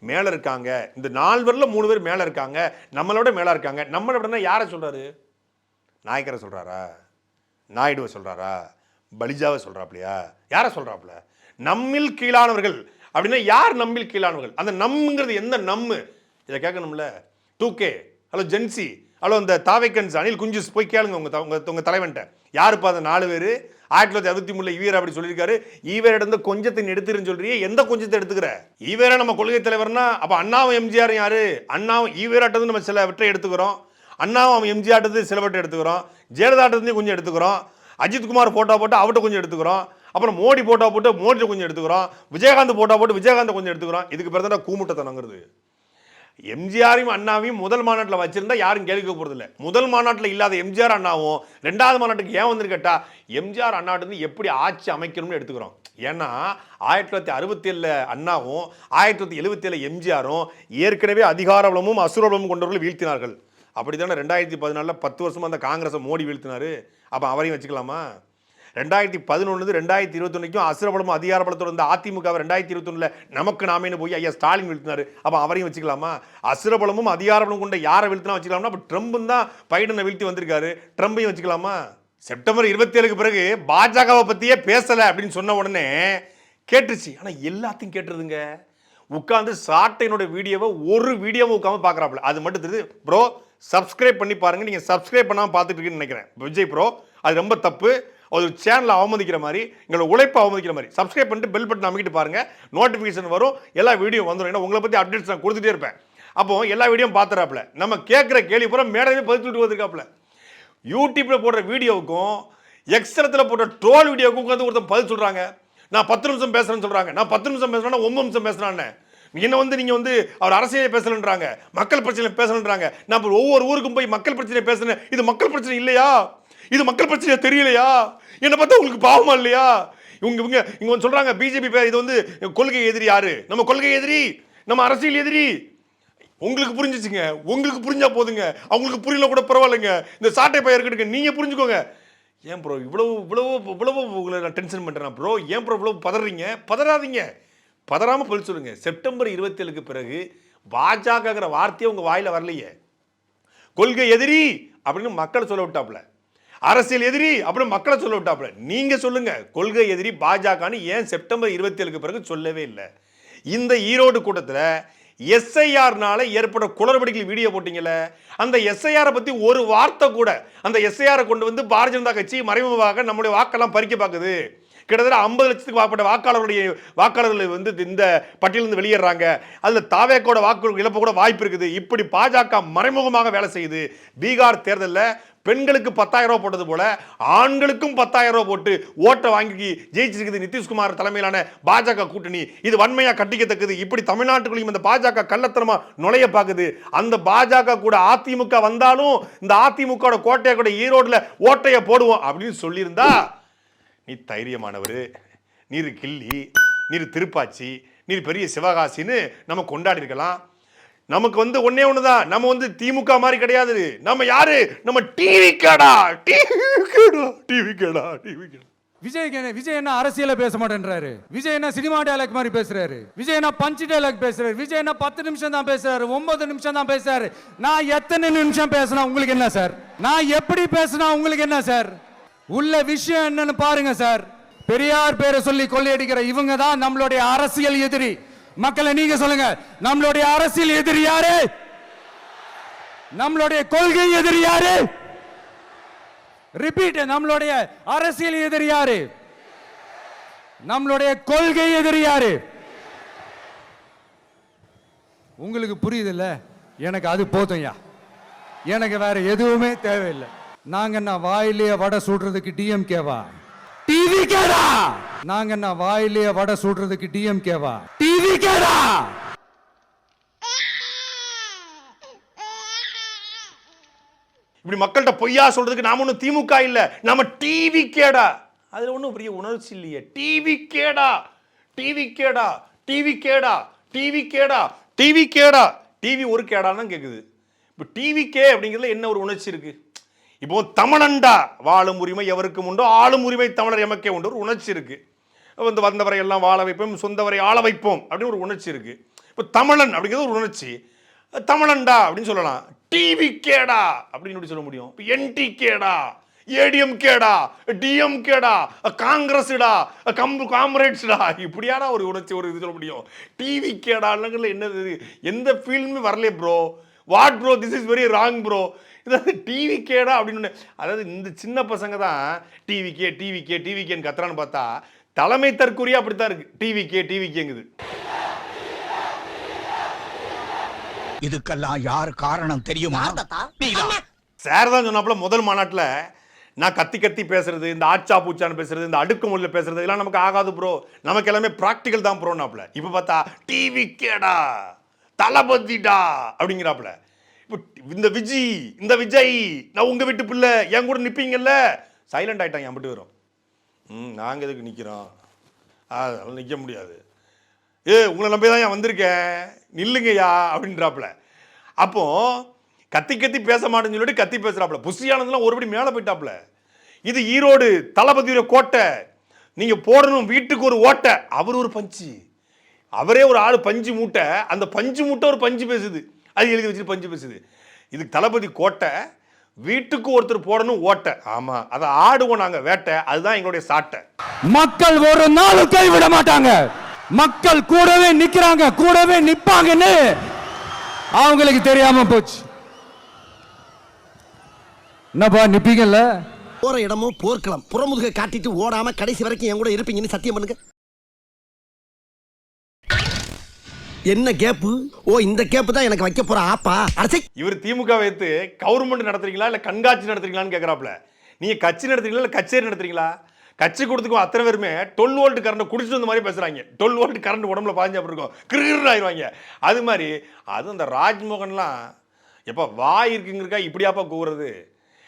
மேல இருக்காங்க. இந்த 4 பேர்ல 3 பேர் மேல இருக்காங்க, நம்மளோட மேல இருக்காங்க. நம்மளை விட யாரை சொல்றாரு? நாயக்கரை சொல்றாரா? நாயுடுவை சொல்றாரா? பலிஜாவை சொல்றாப்லையா? யாரை சொல்றாப்ல? நம்மில் கீழானவர்கள் அப்படின்னா யார் நம்மில் கீழானவர்கள்? அந்த நம்முங்கிறது எந்த நம்ம? இதை கேட்கணும்ல. 2K, ஹலோ ஜென்சி, ஹலோ இந்த தாவைக்கன்ஸ் அனில் குஞ்சுஸ் போய் கேளுங்க உங்க தலைவன்ட்ட. யாருப்பா அந்த 4 பேர்? 1963 ஈவேரா அப்படி சொல்லியிருக்காரு. ஈவேரிடம் கொஞ்சத்தை எடுத்துருன்னு சொல்றியே, எந்த கொஞ்சத்தை எடுத்துக்கிற? ஈவேரா நம்ம கொள்கை தலைவர்னா அப்ப அண்ணாவும் எம்ஜிஆர் யாரு? அண்ணாவும் ஈவேராட்டது நம்ம சிலவற்றை எடுத்துக்கிறோம், அண்ணாவும் எம்ஜிஆர்ட்டது சிலவற்றை எடுத்துக்கிறோம், ஜெயலலிதாட்டது கொஞ்சம் எடுத்துக்கிறோம், அஜித்குமார் போட்டோ போட்டு அவர்கிட்ட கொஞ்சம் எடுத்துக்கிறோம், அப்புறம் மோடி போட்டோ போட்டு மோடிட்ட கொஞ்சம் எடுத்துக்கிறோம், விஜயகாந்த் போட்டோ போட்டு விஜயகாந்த் கொஞ்சம் எடுத்துக்கிறோம். இதுக்கு பேர் தான் கூமுட்டத்தனங்கிறது. எம்ஜிஆரையும் அண்ணாவையும் முதல் மாநாட்டில் வச்சிருந்தா யாரும் கேள்விக்க போறதில்லை. முதல் மாநாட்டில் இல்லாத எம்ஜிஆர் அண்ணாவும் 2வது மாநாட்டுக்கு ஏன் வந்து கேட்டா, எம்ஜிஆர் அண்ணாட்டு எப்படி ஆட்சி அமைக்கணும்னு எடுத்துக்கிறோம். ஏன்னா 1967 அண்ணாவும் 1977 எம்ஜிஆரும் ஏற்கனவே அதிகாரபலமும் அசுரபலமும் கொண்டவர்கள் வீழ்த்தினார்கள். அப்படித்தானே 2014 10 வருஷமா அந்த காங்கிரஸை மோடி வீழ்த்தினாரு. அப்போ அவரையும் வச்சுக்கலாமா? 2011 2021 அசுரபலமும் அதிகார பலத்தோடு இருந்த அதிமுகவை 2021 நமக்கு நாமேன்னு போய் ஐயா ஸ்டாலின் வீழ்த்தினாரு. அப்போ அவரையும் வச்சுக்கலாமா? அசுரபலமும் அதிகாரபலம் கொண்ட யாரை வீழ்த்தினா வச்சுக்கலாம்னா அப்போ ட்ரம்ப் தான் பைடனை வீழ்த்தி வந்திருக்காரு, ட்ரம்பையும் வச்சுக்கலாமா? செப்டம்பர் 27க்கு பிறகு பாஜகவை பற்றியே பேசலை அப்படின்னு சொன்ன உடனே கேட்டுருச்சு. ஆனால் எல்லாத்தையும் கேட்டுருதுங்க. உட்காந்து சாட்டையினோட வீடியோவை ஒரு வீடியோவை உட்காந்து பார்க்குறாப்புல. அது மட்டும் தெரியுது. ப்ரோ சப்ஸ்கிரைப் பண்ணி பாருங்க. நீங்கள் சப்ஸ்கிரைப் பண்ணாமல் பார்த்துட்டு இருக்கீங்கன்னு நினைக்கிறேன் விஜய் ப்ரோ. அது ரொம்ப தப்பு. ஒரு சேனலை அவமதிக்கிற மாதிரி, எங்களோட உழைப்பை அவமதிக்கிற மாதிரி. சப்ஸ்கிரைப் பண்ணிட்டு பெல் பட்டன் அமைக்கிட்டு பாருங்க, நோட்டிஃபிகேஷன் வரும், எல்லா வீடியோ வந்துடும். ஏன்னா உங்களை பற்றி அப்டேட்ஸ் நான் கொடுத்துட்டே இருப்பேன். அப்போ எல்லா வீடியோ பார்த்துறாப்புல, நம்ம கேட்குற கேள்வி பூரா மேடையிலே பதில் சொல்லிட்டு வந்திருக்காப்புல. யூடியூப்ல போடுற வீடியோவுக்கும் எக்ஸ்ட்ரத்தில் போடுற ட்ரோல் வீடியோவுக்கும் உட்காந்து ஒருத்தன் பதில் சொல்றாங்க. நான் 10 நிமிஷம் பேசுறேன்னு சொல்றாங்க. நான் 10 நிமிஷம் பேசுறேன்னா 9 நிமிஷம் பேசுறான்னு என்ன நீங்க அவர் அரசியலை பேசலன்றாங்க, மக்கள் பிரச்சனை பேசலன்றாங்க. நான் ஒவ்வொரு ஊருக்கும் போய் மக்கள் பிரச்சனை பேசுறேன். இது மக்கள் பிரச்சனை இல்லையா? இது மக்கள் பிரச்சனை தெரியலையா? என்ன பார்த்தா உங்களுக்கு பாவமா இல்லையா? இவங்க சொல்றாங்க பிஜேபி இது கொள்கை எதிரி. யாரு நம்ம கொள்கை எதிரி? நம்ம அரசியல் எதிரி. உங்களுக்கு புரிஞ்சிச்சுங்க, உங்களுக்கு புரிஞ்சா போதுங்க. அவங்களுக்கு புரியல கூட பரவாயில்லைங்க. இந்த சாட்டை பையர் எடுக்க நீங்க புரிஞ்சுக்கோங்க. ஏன் ப்ரோ இவ்வளவு உங்களை நான் டென்ஷன் பண்றேன் ப்ரோ? ஏன் ப்ரோ இவ்வளவு பதறீங்க? பதறாதீங்க, பதறாம பதில் சொல்லுங்க. செப்டம்பர் 27க்கு பிறகு பாஜகங்கிற வார்த்தையே உங்க வாயில வரலையே. கொள்கை எதிரி அப்படின்னு மக்களை சொல்ல விட்டாப்ல, அரசியல் எதிரி அப்படின்னு மக்களை சொல்ல விட்டாப்ல. நீங்க சொல்லுங்க, கொள்கை எதிரி பாஜகன்னு ஏன் செப்டம்பர் 27க்கு பிறகு சொல்லவே இல்லை? இந்த ஈரோடு கூட்டத்தில் எஸ்ஐஆர்னால ஏற்பட குளறுபடிகள் வீடியோ போட்டீங்கல்ல, அந்த எஸ்ஐஆரை பத்தி ஒரு வார்த்தை கூட, அந்த எஸ்ஐஆரை கொண்டு வந்து பாரதிய ஜனதா கட்சி மறைமுகமாக நம்முடைய வாக்கெல்லாம் பறிக்க பார்க்குது. கிட்டத்தட்ட 50 லட்சத்துக்கு வாக்கப்பட்ட வாக்காளர்கள் இந்த பட்டியலிருந்து வெளியேறாங்க. அதுல தாவேக்கோட வாக்கு இழப்பு கூட வாய்ப்பு இருக்குது. இப்படி பாஜக மறைமுகமாக வேலை செய்யுது. பீகார் தேர்தலில் பெண்களுக்கு 10,000 ரூபாய் போட்டது போல ஆண்களுக்கும் 10,000 ரூபாய் போட்டு ஓட்டை வாங்கி ஜெயிச்சிருக்குது நிதிஷ்குமார் தலைமையிலான பாஜக கூட்டணி. இது வன்மையா கட்டிக்கத்தக்கது. இப்படி தமிழ்நாட்டுக்குள்ளேயும் இந்த பாஜக கள்ளத்தனமா நுழைய பார்க்குது. அந்த பாஜக கூட அதிமுக வந்தாலும் இந்த அதிமுக கோட்டையை கூட ஈரோடுல ஓட்டையை போடுவோம் அப்படின்னு சொல்லியிருந்தா நீ தைரியமானவர், நீர் கிள்ளி, நீர் திருப்பாச்சி, நீர் பெரிய சிவகாசின்னு நம்ம கொண்டாடி இருக்கலாம். நமக்கு ஒன்னே ஒண்ணுதான், நம்ம திமுக மாதிரி கிடையாது. நம்ம யாரு? நம்ம டிவி கேடா. விஜய் என்ன அரசியல பேச மாட்டேன்றாரு. விஜய் என்ன சினிமா டயலாக் மாதிரி பேசுறாரு. விஜய் என்ன பஞ்ச் டயலாக் பேசுறாரு. விஜய் என்ன 10 நிமிஷம் தான் பேசுறாரு, 9 நிமிஷம் தான் பேசுறாரு. நான் எத்தனை நிமிஷம் பேசினா உங்களுக்கு என்ன சார்? நான் எப்படி பேசினா உங்களுக்கு என்ன சார்? உள்ள விஷயம் என்னன்னு பாருங்க சார். பெரியார் பேரை சொல்லி கொள்ளையடிக்கிற இவங்க தான் நம்மளுடைய அரசியல் எதிரி. மக்களை நீங்க சொல்லுங்க, நம்மளுடைய அரசியல் எதிரி யாரு? நம்மளுடைய கொள்கை எதிரி யாரு? ரிப்பீட், நம்மளுடைய அரசியல் எதிரி யாரு? நம்மளுடைய கொள்கை எதிரி யாரு? உங்களுக்கு புரியுதுல்ல? எனக்கு அது போதும்யா, எனக்கு வேற எதுவுமே தேவையில்லை. நாங்க என்ன வாயிலேயே வடை சுடுறதுக்கு டிஎம்கேவா? டிவி கேடா. நாங்க என்ன வாயிலேயே வடை சுடுறதுக்கு டிஎம்கேவா? டிவி கேடா. இப்படி மக்கள்கிட்ட பொய்யா சொல்றதுக்கு நாம ஒன்றும் திமுக இல்ல, நம்ம டிவி கேடா. அதுல ஒன்றும் பெரிய உணர்ச்சி இல்லையே. டிவி கேடா, டிவி கேடா, டிவி கேடா, டிவி கேடா, டிவி கேடா. டிவி ஒரு கேடான்னு தான் கேட்குது. இப்போ டிவி கே அப்படிங்கிறதுல என்ன ஒரு உணர்ச்சி இருக்கு? இப்போ தமிழண்டா, வாழும் உரிமை எவருக்கும் உண்டோ, ஆளும் உரிமை தமிழர் எமக்கே உண்டு, ஒரு உணர்ச்சி இருக்கு. வந்தவரை எல்லாம் வாழ வைப்போம், சொந்தவரை ஆள வைப்போம் அப்படின்னு ஒரு உணர்ச்சி இருக்கு. இப்போ தமிழன் அப்படிங்கிறது ஒரு உணர்ச்சி. தமிழண்டா அப்படின்னு சொல்லலாம். டிவி கேடா அப்படின்னு சொல்ல முடியும். இப்போ என்டி கேடா, ஏடிஎம் கேடா, டிஎம் கேடா, காங்கிரஸ்டா, காம்ரேட்ஸ்டா, இப்படியாடா ஒரு உணர்ச்சி ஒரு இது சொல்ல முடியும். டிவி கேடாங்கிறதுல என்னது? எந்த ஃபீல்டுமே வரலையே bro. What bro, this is very wrong bro. இதாவது டிவி கேடா அப்படின்னு, அதாவது இந்த சின்ன பசங்க தான் டிவிக்கே டிவிக்கே டிவிக்கேன்னு கத்துறான்னு பார்த்தா தலைமை தற்கூறியா அப்படித்தான் இருக்கு. டிவிக்கே டிவிக்கேங்குது. இதுக்கெல்லாம் யார் காரணம் தெரியுமா? சார் தான் சொன்னாப்புல முதல் மாநாட்டில், நான் கத்தி கத்தி பேசுறது, இந்த ஆச்சா பூச்சான்னு பேசுறது, இந்த அடுக்குமொழியில் பேசுறது இதெல்லாம் நமக்கு ஆகாது ப்ரோ, நமக்கு எல்லாமே ப்ராக்டிக்கல் தான் ப்ரோனாப்புல. இப்போ பார்த்தா டிவி கேடா, தளபதிடா அப்படிங்கிறாப்புல. இப்போ இந்த விஜய் நான் உங்க வீட்டு பிள்ளை, என் கூட நிற்பீங்கல்ல, சைலண்ட் ஆயிட்டாங்க. என் வரும் நாங்கள் எதுக்கு நிற்கிறோம்? அதெல்லாம் நிற்க முடியாது. உங்களை நம்பி தான் ஏன் வந்திருக்கேன், நில்லுங்கய்யா அப்படின்றாப்புல. அப்போ கத்தி கத்தி பேச மாட்டேன்னு சொல்லிட்டு கத்தி பேசுறாப்புல. புஷியானதுலாம் ஒருபடி மேலே போயிட்டாப்புல. இது ஈரோடு தளபதியோட கோட்டை, நீங்க போடணும் வீட்டுக்கு ஒரு ஓட்டை. அவர் ஒரு பஞ்சு, அவரே ஒரு ஆளு பஞ்சு மூட்டை. அந்த பஞ்சு மூட்டை ஒரு பஞ்சு பேசுது, அது எழுதி வச்சுட்டு பஞ்சு பேசுது. இதுக்கு தளபதி கோட்டை, வீட்டுக்கு ஒருத்தர் போடணும் ஓட்டை. ஆமா, அதை ஆடுவோம் நாங்க வேட்டை, அதுதான் எங்களுடைய சாட்டை. மக்கள் ஒரு நாள் கைவிட மாட்டாங்க. மக்கள் கூடவே நிக்கிறாங்க, கூடவே நிப்பாங்கன்னு அவங்களுக்கு தெரியாம போச்சு. என்னப்பா நிப்பீங்கல்ல? போற இடமும் போர்க்களம், புறமுதுக காட்டிட்டு ஓடாம கடைசி வரைக்கும் என் கூட இருப்பீங்கன்னு சத்தியம் பண்ணுங்க. என்ன கேப்பு? ஓ இந்த கேப்பு தான் எனக்கு வைக்க போற ஆப்பா. அடச்சை. இவர் திமுக வைத்து கவர்மெண்ட் நடத்துறீங்களா இல்ல கண்காட்சி நடத்துறீங்களான்னு கேட்கறாப்ல. நீங்க கட்சி நடத்துறீங்களா இல்ல கச்சேரி நடத்துறீங்களா? கட்சி கொடுத்துக்கும் அத்தனை பேருமே 12 வோல்ட் கரண்ட் குடிச்சிட்டு வந்த மாதிரி பேசுறாங்க. 12 வோல்ட் கரண்ட் உடம்புல பாஞ்சு அப்படி இருக்கும், கிருகிருன்னு ஆயிடுவாங்க. அது மாதிரி அதுவும் இந்த ராஜ்மோகன்லாம் எப்போ வாய் இருக்குங்கிறக்கா இப்படியாப்பா கூறுறது?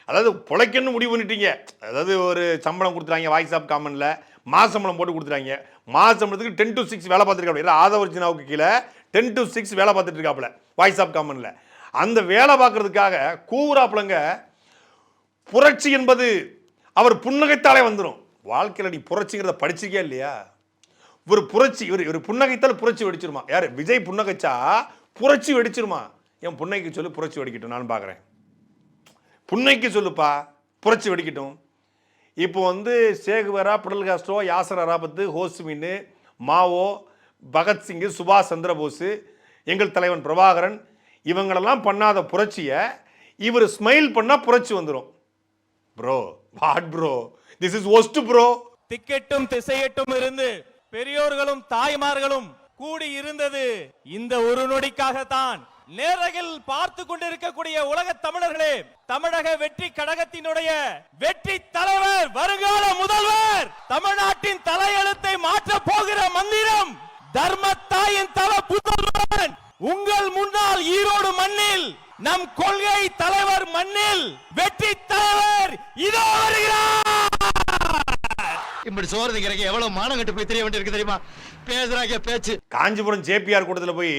அதாவது பொழைக்கன்னு முடிவு பண்ணிட்டீங்க. அதாவது ஒரு சம்பளம் கொடுத்துறாங்க வாய்ஸ் ஆஃப் காமன்ல, மாச சம்பளம் போட்டு கொடுத்துறாங்க. மாச சம்பளத்துக்கு 10 to 6 வேலை பார்த்துருக்காப்ல. ஆதவர்ஜினாவுக்கு கீழே 10 to 6 வேலை பார்த்துட்டு இருக்காப்ல வாய்ஸ் ஆஃப் காமன்ல. அந்த வேலை பார்க்கறதுக்காக கூவுறாப்புலங்க. புரட்சி என்பது அவர் புன்னகைத்தாலே வந்துடும். வாழ்க்கையில் நீ புரட்சிங்கிறத படிச்சிருக்கே இல்லையா? ஒரு புரட்சி இவர் புன்னகைத்தால் புரட்சி வெடிச்சிருமா? யார்? விஜய் புன்னகைச்சா புரட்சி வெடிச்சிருமா? என் புன்னைக்கு சொல்லு புரட்சி வெடிக்கட்டும், நான் பார்க்குறேன். புன்னைக்கு சொல்லுப்பா புரட்சி வெடிக்கட்டும். இப்போ வந்து Che Guevara, Fidel Castro, Yasser Arafat, Ho Chi Minh, Mao, Bhagat Singh, சுபாஷ் சந்திர போஸ், எங்கள் தலைவன் பிரபாகரன் இவங்களெல்லாம் பண்ணாத புரட்சியை இவர் ஸ்மைல் பண்ணால் புரட்சி வந்துடும். Bro what bro, this is worst bro. திக்கெட்டும் திசையெட்டும் இருந்து பெரியோர்களும் தாய்மார்களும் கூடி இருந்தது இந்த ஒரு நொடிக்காகத்தான். நேரகில் பார்த்து கொண்டிருக்கக்கூடிய உலக தமிழர்களே, தமிழக வெற்றி கழகத்தினுடைய வெற்றி தலைவர், வருங்கால முதல்வர், தமிழ்நாட்டின் தலையெழுத்தை மாற்ற போகிற மந்திரம், தர்மத்தாயின் தல புதல்வன் உங்கள் முன்னால் ஈரோடு மண்ணில், நம் கொள்கை தலைவர் மண்ணில் வெற்றி தலைவர் இதோ வருகிறார். இப்படி சோறு திங்கிறக்கு எவ்வளவு மானம் கட்டு போய் தெரிய வேண்டியிருக்கு தெரியுமா? பேசுறாங்க பேச்சு. காஞ்சிபுரம் ஜேபிஆர் கூட்டத்தில் போய்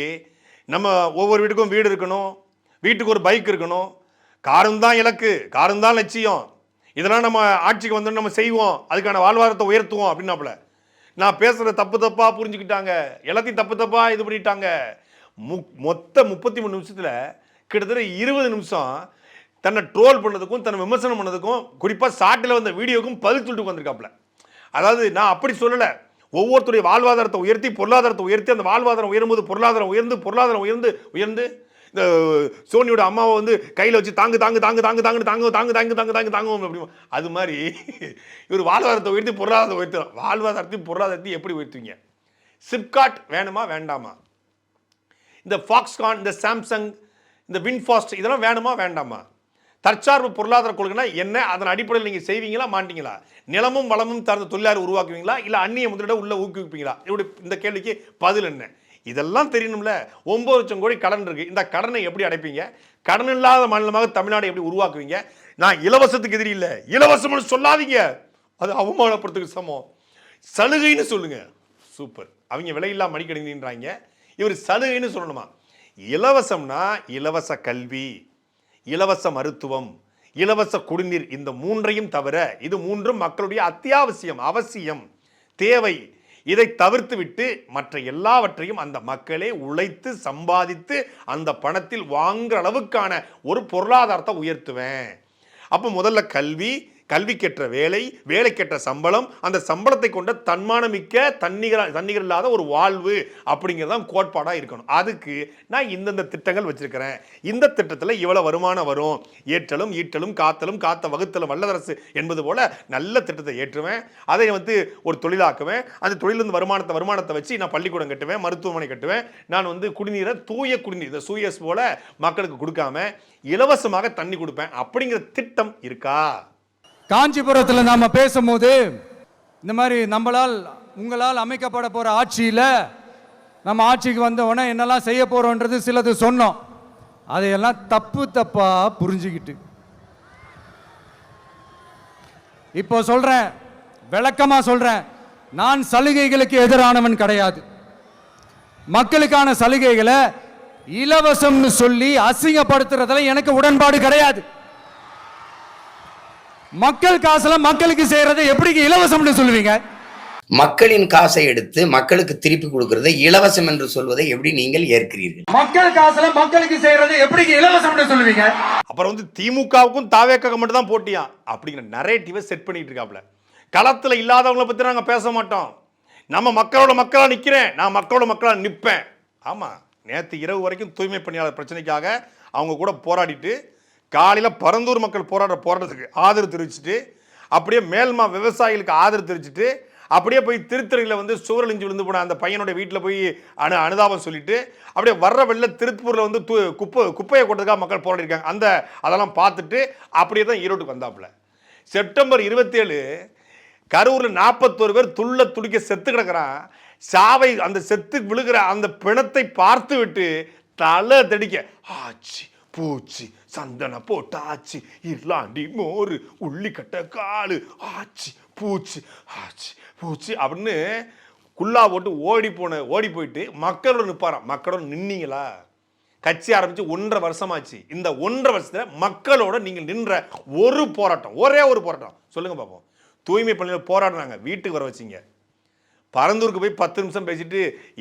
நம்ம ஒவ்வொரு வீட்டுக்கும் வீடு இருக்கணும், வீட்டுக்கு ஒரு பைக் இருக்கணும், காரும் தான் இலக்கு, காரும் தான் லட்சியம், இதெல்லாம் நம்ம ஆட்சிக்கு வந்து நம்ம செய்வோம், அதுக்கான வாழ்வாதாரத்தை உயர்த்துவோம் அப்படின்னாப்புல. நான் பேசுகிற தப்பாக புரிஞ்சுக்கிட்டாங்க, எல்லாத்தையும் தப்பாக இது பண்ணிட்டாங்க. மொத்த 33 நிமிஷத்தில் கிட்டத்தட்ட 20 நிமிஷம் தன்னை ட்ரோல் பண்ணதுக்கும் தன்னை விமர்சனம் பண்ணதுக்கும் குறிப்பாக சாட்டில் வந்த வீடியோக்கும் பதில் சொல்லிட்டு வந்திருக்காப்புல. அதாவது நான் அப்படி சொல்லலை, ஒவ்வொருத்தருடைய வாழ்வாதாரத்தை உயர்த்தி பொருளாதாரத்தை உயர்த்தி, அந்த வாழ்வாதாரம் உயரும்போது பொருளாதாரம் உயர்ந்து இந்த சோனியோட அம்மாவை வந்து கையில் வச்சு தாங்கு அப்படி அது மாதிரி இவர் வாழ்வாதாரத்தை உயர்த்தி பொருளாதாரத்தை உயர்த்துறோம். வாழ்வாதாரத்தையும் பொருளாதாரத்தையும் எப்படி உயர்த்துவீங்க? சிப்காட் வேணுமா வேண்டாமா? இந்த ஃபாக்ஸ்கான், இந்த சாம்சங், இந்த வின்ஃபாஸ்ட் இதெல்லாம் வேணுமா வேண்டாமா? தற்சார்பு பொருளாதார கொள்கைனா என்ன? அதன் அடிப்படையில் நீங்கள் செய்வீங்களா மாட்டீங்களா? நிலமும் வளமும் சார்ந்த தொழிலாளர் உருவாக்குவீங்களா இல்லை அந்நிய முதலீட உள்ள ஊக்குவிப்பீங்களா? இப்படி இந்த கேள்விக்கு பதில் என்ன? இதெல்லாம் தெரியணும்ல. 9 லட்சம் கோடி கடன் இருக்கு, இந்த கடனை எப்படி அடைப்பீங்க? கடன் இல்லாத மாநிலமாக தமிழ்நாடு எப்படி உருவாக்குவீங்க? நான் இலவசத்துக்கு எதிரி இல்லை, இலவசம்னு சொல்லாதீங்க, அது அவமானப்படுத்துக்கு சமம். சலுகைன்னு சொல்லுங்க. சூப்பர். அவங்க விலையில்லா மடிக்கணின்றாங்க, இவர் சலுகைன்னு சொல்லணுமா? இலவசம்னா இலவச கல்வி, இலவச மருத்துவம், இலவச குடிநீர், இந்த மூன்றையும் தவிர, இது மூன்றும் மக்களுடைய அத்தியாவசியம், அவசியம், தேவை. இதை தவிர்த்து விட்டு மற்ற எல்லாவற்றையும் அந்த மக்களே உழைத்து சம்பாதித்து அந்த பணத்தில் வாங்குற அளவுக்கான ஒரு பொருளாதாரத்தை உயர்த்துவேன். அப்போ முதல்ல கல்வி, கல்விக்கேற்ற வேலை, வேலைக்கேற்ற சம்பளம், அந்த சம்பளத்தை கொண்ட தன்மானமிக்க தன்னிகர் இல்லாத ஒரு வாழ்வு அப்படிங்கிறதான் கோட்பாடாக இருக்கணும். அதுக்கு நான் இந்தந்த திட்டங்கள் வச்சிருக்கிறேன், இந்த திட்டத்தில் இவ்வளோ வருமானம் வரும், ஏற்றலும் ஈட்டலும் காத்தலும் காத்த வகுத்தலும் வல்லதரசு என்பது போல நல்ல திட்டத்தை ஏற்றுவேன், அதை வந்து ஒரு தொழிலாக்குவேன், அந்த தொழிலிருந்து வருமானத்தை வச்சு நான் பள்ளிக்கூடம் கட்டுவேன், மருத்துவமனை கட்டுவேன், நான் வந்து குடிநீரை தூய குடிநீர், இந்த சூயஸ் போல மக்களுக்கு கொடுக்காம இலவசமாக தண்ணி கொடுப்பேன் அப்படிங்கிற திட்டம் இருக்கா? காஞ்சிபுரத்தில் நாம பேசும்போது இந்த மாதிரி உங்களால் அமைக்கப்பட போற ஆட்சியில் நம்ம ஆட்சிக்கு வந்த உடனே என்னெல்லாம் செய்ய போறோன்றது சிலது சொன்னோம். அதையெல்லாம் தப்பா புரிஞ்சுக்கிட்டு இப்போ சொல்றேன், விளக்கமா சொல்றேன், நான் சலுகைகளுக்கு எதிரானவன் கிடையாது. மக்களுக்கான சலுகைகளை இலவசம்னு சொல்லி அசிங்கப்படுத்துறதுல எனக்கு உடன்பாடு கிடையாது. மக்கள் காசுல மக்களுக்கு செய்யறதை எப்படி இலவசம்னு சொல்லுவீங்க? மக்களின் காசை எடுத்து மக்களுக்கு திருப்பி கொடுக்கறதை இலவசம் என்று சொல்வதை எப்படி நீங்கள் ஏற்கிறீர்கள்? மக்கள் காசுல மக்களுக்கு செய்யறதை எப்படி இலவசம்னு சொல்லுவீங்க? அப்புறம் வந்து திமுகவுக்கும் தாவேக்காக மட்டும் தான் போட்டியா அப்படிங்கிற நரேட்டிவை செட் பண்ணிட்டு இருக்காப்ல. களத்துல இல்லாதவங்களை பத்தி நாங்க பேச மாட்டோம், நம்ம மக்களோட மக்களா நிக்கிறேன், நான் மக்களோட மக்களா நிற்பேன். ஆமா, நேற்று இரவு வரைக்கும் தூய்மை பணியாளர் பிரச்சனைக்காக அவங்க கூட போராடிட்டு காலையில் பரந்தூர் மக்கள் போராட்டத்துக்கு ஆதரவு தெரிவிச்சுட்டு, அப்படியே மேல்மா விவசாயிகளுக்கு ஆதரவு தெரிவிச்சுட்டு, அப்படியே போய் திருத்தணியில் வந்து சுவரழிஞ்சு விழுந்து போன அந்த பையனுடைய வீட்டில் போய் அனுதாபம் சொல்லிட்டு அப்படியே வர்ற வெளில திருப்பூரில் வந்து குப்பையை கொட்டதுக்காக மக்கள் போராடிருக்காங்க. அதெல்லாம் பார்த்துட்டு அப்படியே தான் ஈரோட்டுக்கு வந்தாப்புல. செப்டம்பர் 27 கரூரில் 41 பேர் துள்ள துடிக்க செத்து கிடக்கிறான். சாவை அந்த செத்து விழுகிற அந்த பிணத்தை பார்த்து விட்டு தலை தடிக்க ஆச்சு பூச்சி சந்தன போட்டாச்சு இர்லாண்டி மோரு உள்ளிக்கட்ட காலு ஆச்சு பூச்சி அப்படின்னு குல்லா போட்டு ஓடி போயிட்டு மக்களோட நிற்பாராம். மக்களோட நின்னீங்களா? கட்சி ஆரம்பிச்சு 1.5 வருஷமாச்சு. இந்த 1.5 வருஷத்துல மக்களோட நீங்கள் நின்ற ஒரு போராட்டம், ஒரே ஒரு போராட்டம் சொல்லுங்க பார்ப்போம். தூய்மை பணியில் போராடினாங்க, வீட்டுக்கு வர வச்சிங்க. பரந்தூருக்கு போய் 10 நிமிஷம் பேசிட்டு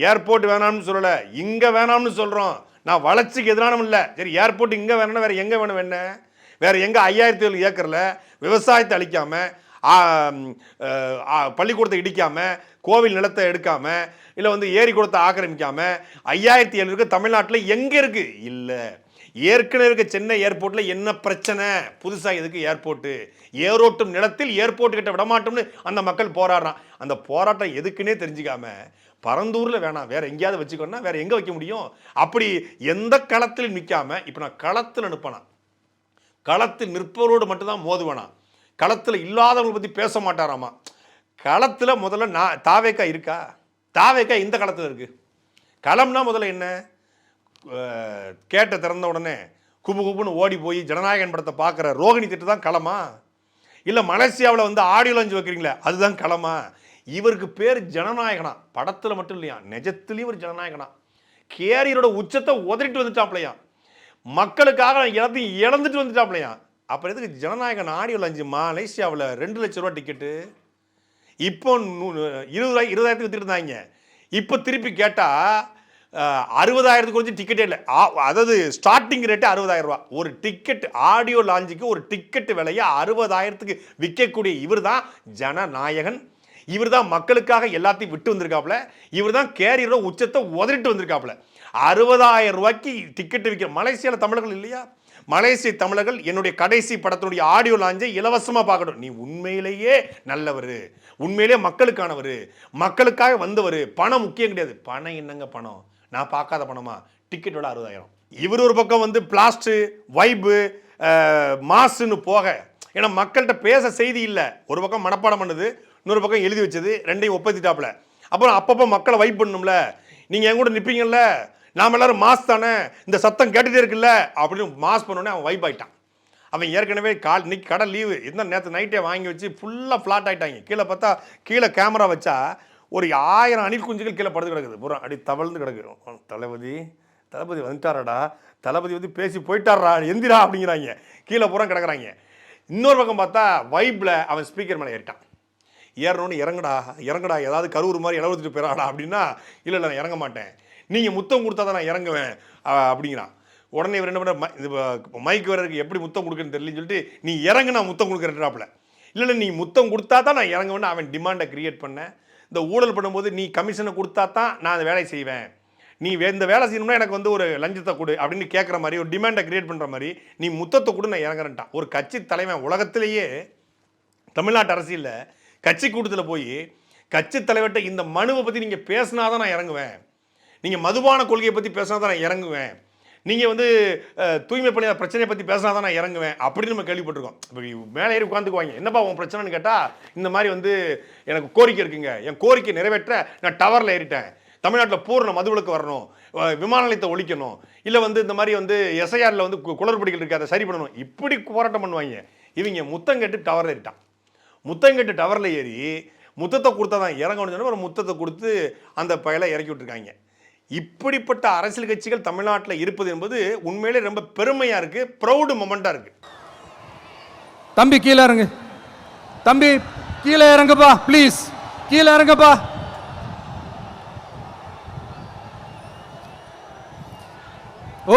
ஏர்போர்ட் வேணாம்னு சொல்லலை, இங்கே வேணாம்னு சொல்கிறோம். நான் வளர்ச்சிக்கு எதிரானவும் இல்லை. சரி, ஏர்போர்ட் இங்கே வேணும்னா வேறு எங்கே வேணும்? வேறு எங்கே 5700 ஏக்கரில் விவசாயத்தை அழிக்காமல், பள்ளிக்கூடத்தை இடிக்காமல், கோவில் நிலத்தை எடுக்காமல், இல்லை வந்து ஏரி குளத்தை ஆக்கிரமிக்காமல் 5700 தமிழ்நாட்டில் எங்கே இருக்குது? இல்லை. ஏற்கனவே இருக்க சென்னை ஏர்போர்ட்டில் என்ன பிரச்சனை? புதுசாக எதுக்கு ஏர்போர்ட்டு? ஏரோட்டும் நிலத்தில் ஏர்போர்ட் கிட்ட விடமாட்டோம்னு அந்த மக்கள் போராடுறான். அந்த போராட்டம் எதுக்குன்னே தெரிஞ்சுக்காம பரந்தூரில் வேணாம், வேற எங்கேயாவது வச்சுக்கணும்னா வேற எங்கே வைக்க முடியும்? அப்படி எந்த களத்திலும் நிற்காம இப்போ நான் களத்தில் நிற்பேனா? களத்தில் நிற்பவரோடு மட்டும்தான் மோதுவேனா? களத்தில் இல்லாதவங்களை பற்றி பேச மாட்டாராமா. களத்தில் முதல்ல தாவேக்கா இருக்கா? தாவேக்கா இந்த களத்தில் இருக்கு. களம்னா முதல்ல என்ன? கேட்ட திறந்த உடனே குபுன்னு ஓடி போய் ஜனநாயகன் படத்தை பார்க்குற ரோகிணி திட்டு தான் களமா? இல்லை மலேசியாவில் வந்து ஆடியோ லான்ச் வைக்கிறீங்களே அதுதான் களமா? இவருக்கு பேர் ஜனநாயகனா? படத்தில் மட்டும் இல்லையா, நிஜத்துலேயும் ஒரு ஜனநாயகனா. கேரியரோட உச்சத்தை உதறிட்டு வந்துட்டாப்லையா, மக்களுக்காக எல்லாத்தையும் இழந்துட்டு வந்துட்டாப்லையா. அப்புறம் எதுக்கு ஜனநாயகன் ஆடியோ லான்ச்? மலேசியாவில் 2 லட்ச ரூபா டிக்கெட்டு இப்போ 20,000 வித்துட்டு இருந்தாங்க. இப்போ திருப்பி கேட்டால் 60,000 கொஞ்சம் டிக்கெட்டே இல்லை. அதாவது ஸ்டார்டிங் ரேட்டு 60,000 ரூபா ஒரு டிக்கெட். ஆடியோ லான்ச்சுக்கு ஒரு டிக்கெட் விலையை 60,000 விற்கக்கூடிய இவர் தான் ஜனநாயகன். இவர் தான் மக்களுக்காக எல்லாத்தையும் விட்டு வந்திருக்காப்புல. இவர் தான் கேரியரோட உச்சத்தை உதறிட்டு வந்திருக்காப்புல. 60,000 ரூபாய்க்கு டிக்கெட் விற்கிற மலேசியாவில் தமிழர்கள் இல்லையா? மலேசிய தமிழர்கள் என்னுடைய கடைசி படத்தினுடைய ஆடியோ லான்ச்சை இலவசமாக பார்க்கணும். நீ உண்மையிலேயே நல்லவர், உண்மையிலேயே மக்களுக்கானவர், மக்களுக்காக வந்தவர். பணம் முக்கியம் கிடையாது. பணம் என்னங்க பணம்? நான் பார்க்காத பணமா? டிக்கெட்டோட 60,000. இவர் ஒரு பக்கம் வந்து பிளாஸ்ட் வைப்பு மாசுன்னு போக, ஏன்னா மக்கள்கிட்ட பேச செய்தி இல்லை. ஒரு பக்கம் மனப்பாடம் பண்ணுது, இன்னொரு பக்கம் எழுதி வச்சது, ரெண்டையும் ஒப்பத்திட்டாப்புல. அப்புறம் அப்பப்போ மக்களை வைப் பண்ணணும்ல. நீங்கள் என் கூட நிற்பீங்கல்ல, நாம் எல்லாரும் மாஸ் தானே, இந்த சத்தம் கேட்டுகிட்டே இருக்குல்ல அப்படின்னு மாஸ் பண்ணோடனே அவன் வைப் ஆகிட்டான். அவன் ஏற்கனவே இன்னைக்கு கடை லீவு இருந்தால் நேற்று நைட்டே வாங்கி வச்சு ஃபுல்லாக ஃப்ளாட் ஆகிட்டாங்க. கீழே பார்த்தா கீழே கேமரா வச்சா ஒரு 1000 அணில் குஞ்சுகள் கீழே படுத்து கிடக்குது. பூரா அப்படி தவழ்ந்து கிடக்கு. தளபதி வந்துட்டாராடா, தளபதி வந்து பேசி போயிட்டாரா, எந்திரா அப்படிங்கிறாங்க. கீழே பூரா கிடக்குறாங்க. இன்னொரு பக்கம் பார்த்தா வைப்பில் அவன் ஸ்பீக்கர் மேலே ஏறிட்டான். ஏறணும்னு இறங்கடா ஏதாவது கரூர் மாதிரி இளவத்துட்டு போயிடாடா அப்படின்னா, இல்லை நான் இறங்க மாட்டேன், நீங்கள் முத்தம் கொடுத்தா தான் நான் இறங்குவேன் அப்படிங்கிறான். உடனே இவர் என்ன பண்ண, இது மைக்கு வேற இருக்கு, எப்படி முத்தம் கொடுக்குன்னு தெரியலன்னு சொல்லிட்டு நீ இறங்கு நான் முத்தம் கொடுக்குறேன்றாப்புல. இல்லை நீ முத்தம் கொடுத்தா தான் நான் இறங்குவேன்னு அவன் டிமாண்டை கிரியேட் பண்ண. இந்த ஊழல் பண்ணும்போது நீ கமிஷனை கொடுத்தா தான் நான் அந்த வேலையை செய்வேன், நீ இந்த வேலை செய்யணும்னா எனக்கு வந்து ஒரு லஞ்சத்தை கொடு அப்படின்னு கேட்குற மாதிரி ஒரு டிமாண்டை கிரியேட் பண்ணுற மாதிரி நீ முத்தத்தை கொடு நான் இறங்குறேன்ட்டான். ஒரு கட்சி தலைவன் உலகத்திலேயே தமிழ்நாட்டு அரசியலில் கட்சி கூட்டத்தில் போய் கட்சி தலைவர்கிட்ட இந்த மனுவை பற்றி நீங்கள் பேசினா தான் நான் இறங்குவேன், நீங்கள் மதுபான கொள்கையை பற்றி பேசினா தான் நான் இறங்குவேன், நீங்கள் வந்து தூய்மை பணியாளர் பிரச்சனையை பற்றி பேசினா தான் நான் இறங்குவேன் அப்படின்னு நம்ம கேள்விப்பட்டிருக்கோம். இப்போ மேலே ஏறி உட்காந்துக்குவாங்க. என்னப்பா உன் பிரச்சனைன்னு கேட்டால், இந்த மாதிரி வந்து எனக்கு கோரிக்கை இருக்குங்க, என் கோரிக்கை நிறைவேற்ற நான் டவரில் ஏறிட்டேன், தமிழ்நாட்டில் பூர்ண மதுவிலக்கு வரணும், விமான நிலையத்தை ஒழிக்கணும், இல்லை வந்து இந்த மாதிரி வந்து எஸ்ஐஆரில் வந்து குளறுபடிகள் இருக்குது அதை சரி பண்ணணும், இப்படி போராட்டம் பண்ணுவாங்க. இவங்க முத்தம் கேட்டு டவரில் ஏறிட்டான். முத்தம் கேட்டு டவரில் ஏறி முத்தத்தை கொடுத்தா தான் இறங்கணும்னு சொன்னால் ஒரு முத்தத்தை கொடுத்து அந்த பயலை இறக்கி விட்டுருக்காங்க. இப்படிப்பட்ட அரசியல் கட்சிகள் தமிழ்நாட்டில் இருப்பது என்பது உண்மையிலே ரொம்ப பெருமையா இருக்கு, ப்ரௌடு மொமெண்டா இருக்கு. தம்பி கீழே இறங்கு, தம்பி கீழே இறங்குப்பா, ப்ளீஸ் கீழே இறங்குப்பா.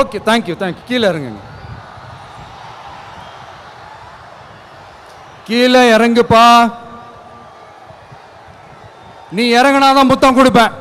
ஓகே, தேங்க்யூ கீழே இறங்குங்க, கீழே இறங்குப்பா. நீ இறங்கினாதான் முத்தம் கொடுப்பேன்.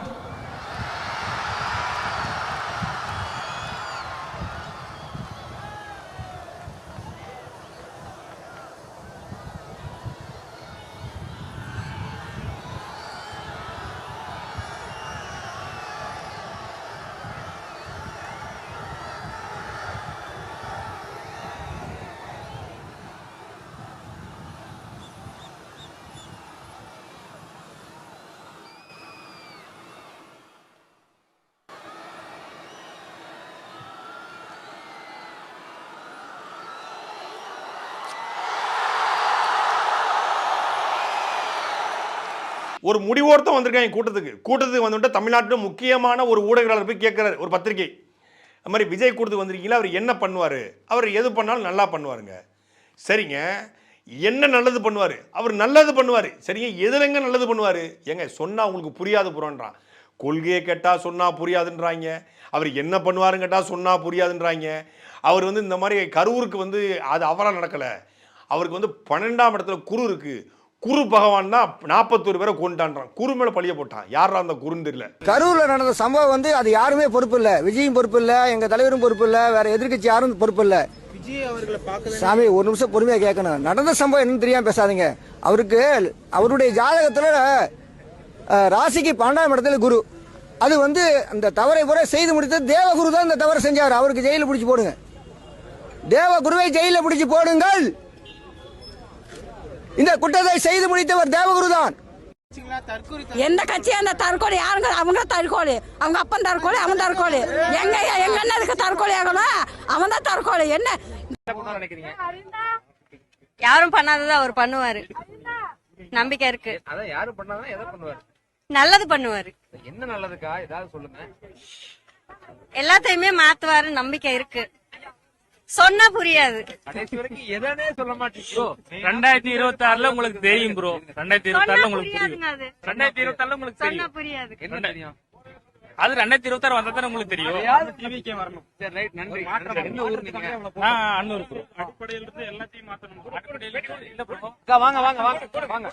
ஒரு முடிவோர்த்தம் வந்திருக்காங்க கூட்டத்துக்கு வந்துட்டு தமிழ்நாட்டில் முக்கியமான ஒரு ஊடகயாளர் போய் கேட்கிறாரு, ஒரு பத்திரிகை, அது மாதிரி விஜய் கூட்டத்துக்கு வந்திருக்கீங்களா, அவர் என்ன பண்ணுவார், அவர் எது பண்ணாலும் நல்லா பண்ணுவாருங்க. சரிங்க, என்ன நல்லது பண்ணுவார், அவர் நல்லது பண்ணுவார். சரிங்க, எதுலங்க நல்லது பண்ணுவார்? ஏங்க சொன்னா உங்களுக்கு புரியாது புறான்றான். கொள்கையை கேட்டால் சொன்னால் புரியாதுன்றாங்க. அவர் என்ன பண்ணுவாருன்னு கேட்டால் சொன்னால் புரியாதுன்றாங்க. அவர் வந்து இந்த மாதிரி கரூருக்கு வந்து அது அவரால் நடக்கலை. அவருக்கு வந்து 12ஆம் இடத்துல குரு இருக்குது. குரு பகவான் தான் 41 பேரை கொண்டான்றான். குரு மேலே பழிய போட்டான். யாரா அந்த குருன்னு தெரியல. கரூர்ல நடந்த சம்பவம் வந்து அது யாருமே பொறுப்பு இல்ல. விஜயும் பொறுப்பு இல்ல, எங்க தலைவரும் பொறுப்பு இல்ல, வேற எதிர்க்கட்சி யாரும் பொறுப்பு இல்ல. சாமி ஒரு நிமிஷம் பொறுமையா கேட்கணும். நடந்த சம்பவம் என்னன்னு தெரியாம பேசாதீங்க. அவருக்கு அவருடைய ஜாதகத்துல ராசிக்கு 12ஆம் இடத்துல குரு. அது வந்து அந்த தவறை பூரா செய்து முடித்த தேவகுரு தான் இந்த தவறை செஞ்சார். அவருக்கு ஜெயில பிடிச்சு போடுங்க. தேவகுருவை ஜெயில பிடிச்சு போடுங்கள். இந்த குற்றத்தை செய்து முடித்தவர் தேவகுரு தான். எந்த கட்சியா அந்த தற்கொலை யாருங்க? அவங்க தற்கொலை, அவங்க அப்பன் தற்கொலை, அவன் தற்கொலை. எங்க எங்க அண்ணனுக்கு தற்கொலை ஆகணும், அவன் தான் தற்கொலை. என்ன யாரும் பண்ணாததை அவர் பண்ணுவாரு, நம்பிக்கை இருக்கு. யாரும் பண்ணாதான் எதை பண்ணுவாரு? நல்லது பண்ணுவாரு. என்ன நல்லதுக்கா ஏதாவது சொல்லுங்க. எல்லாத்தையுமே மாத்துவாரு, நம்பிக்கை இருக்கு. சொன்னா புரியாது. கடைசி வரைக்கும் எதனே சொல்ல மாட்டீங்க. 2026ல உங்களுக்கு தெரியும் ப்ரோ. 2026ல உங்களுக்கு தெரியும். 2026ல உங்களுக்கு சொன்னா தெரியும். புரியாது. என்ன தெரியும்? அது 2026 வந்தா தானே உங்களுக்கு தெரியும். டிவிக்கே வரணும். சரி ரைட், நன்றி. என்ன ஊர் நீங்க? அன்னூர் ப்ரோ. அடிப்படையில இருந்து எல்லாத்தையும் மாத்தணும் ப்ரோ. அடிப்படையில இல்ல ப்ரோ. வாங்க வாங்க வாங்க வாங்க.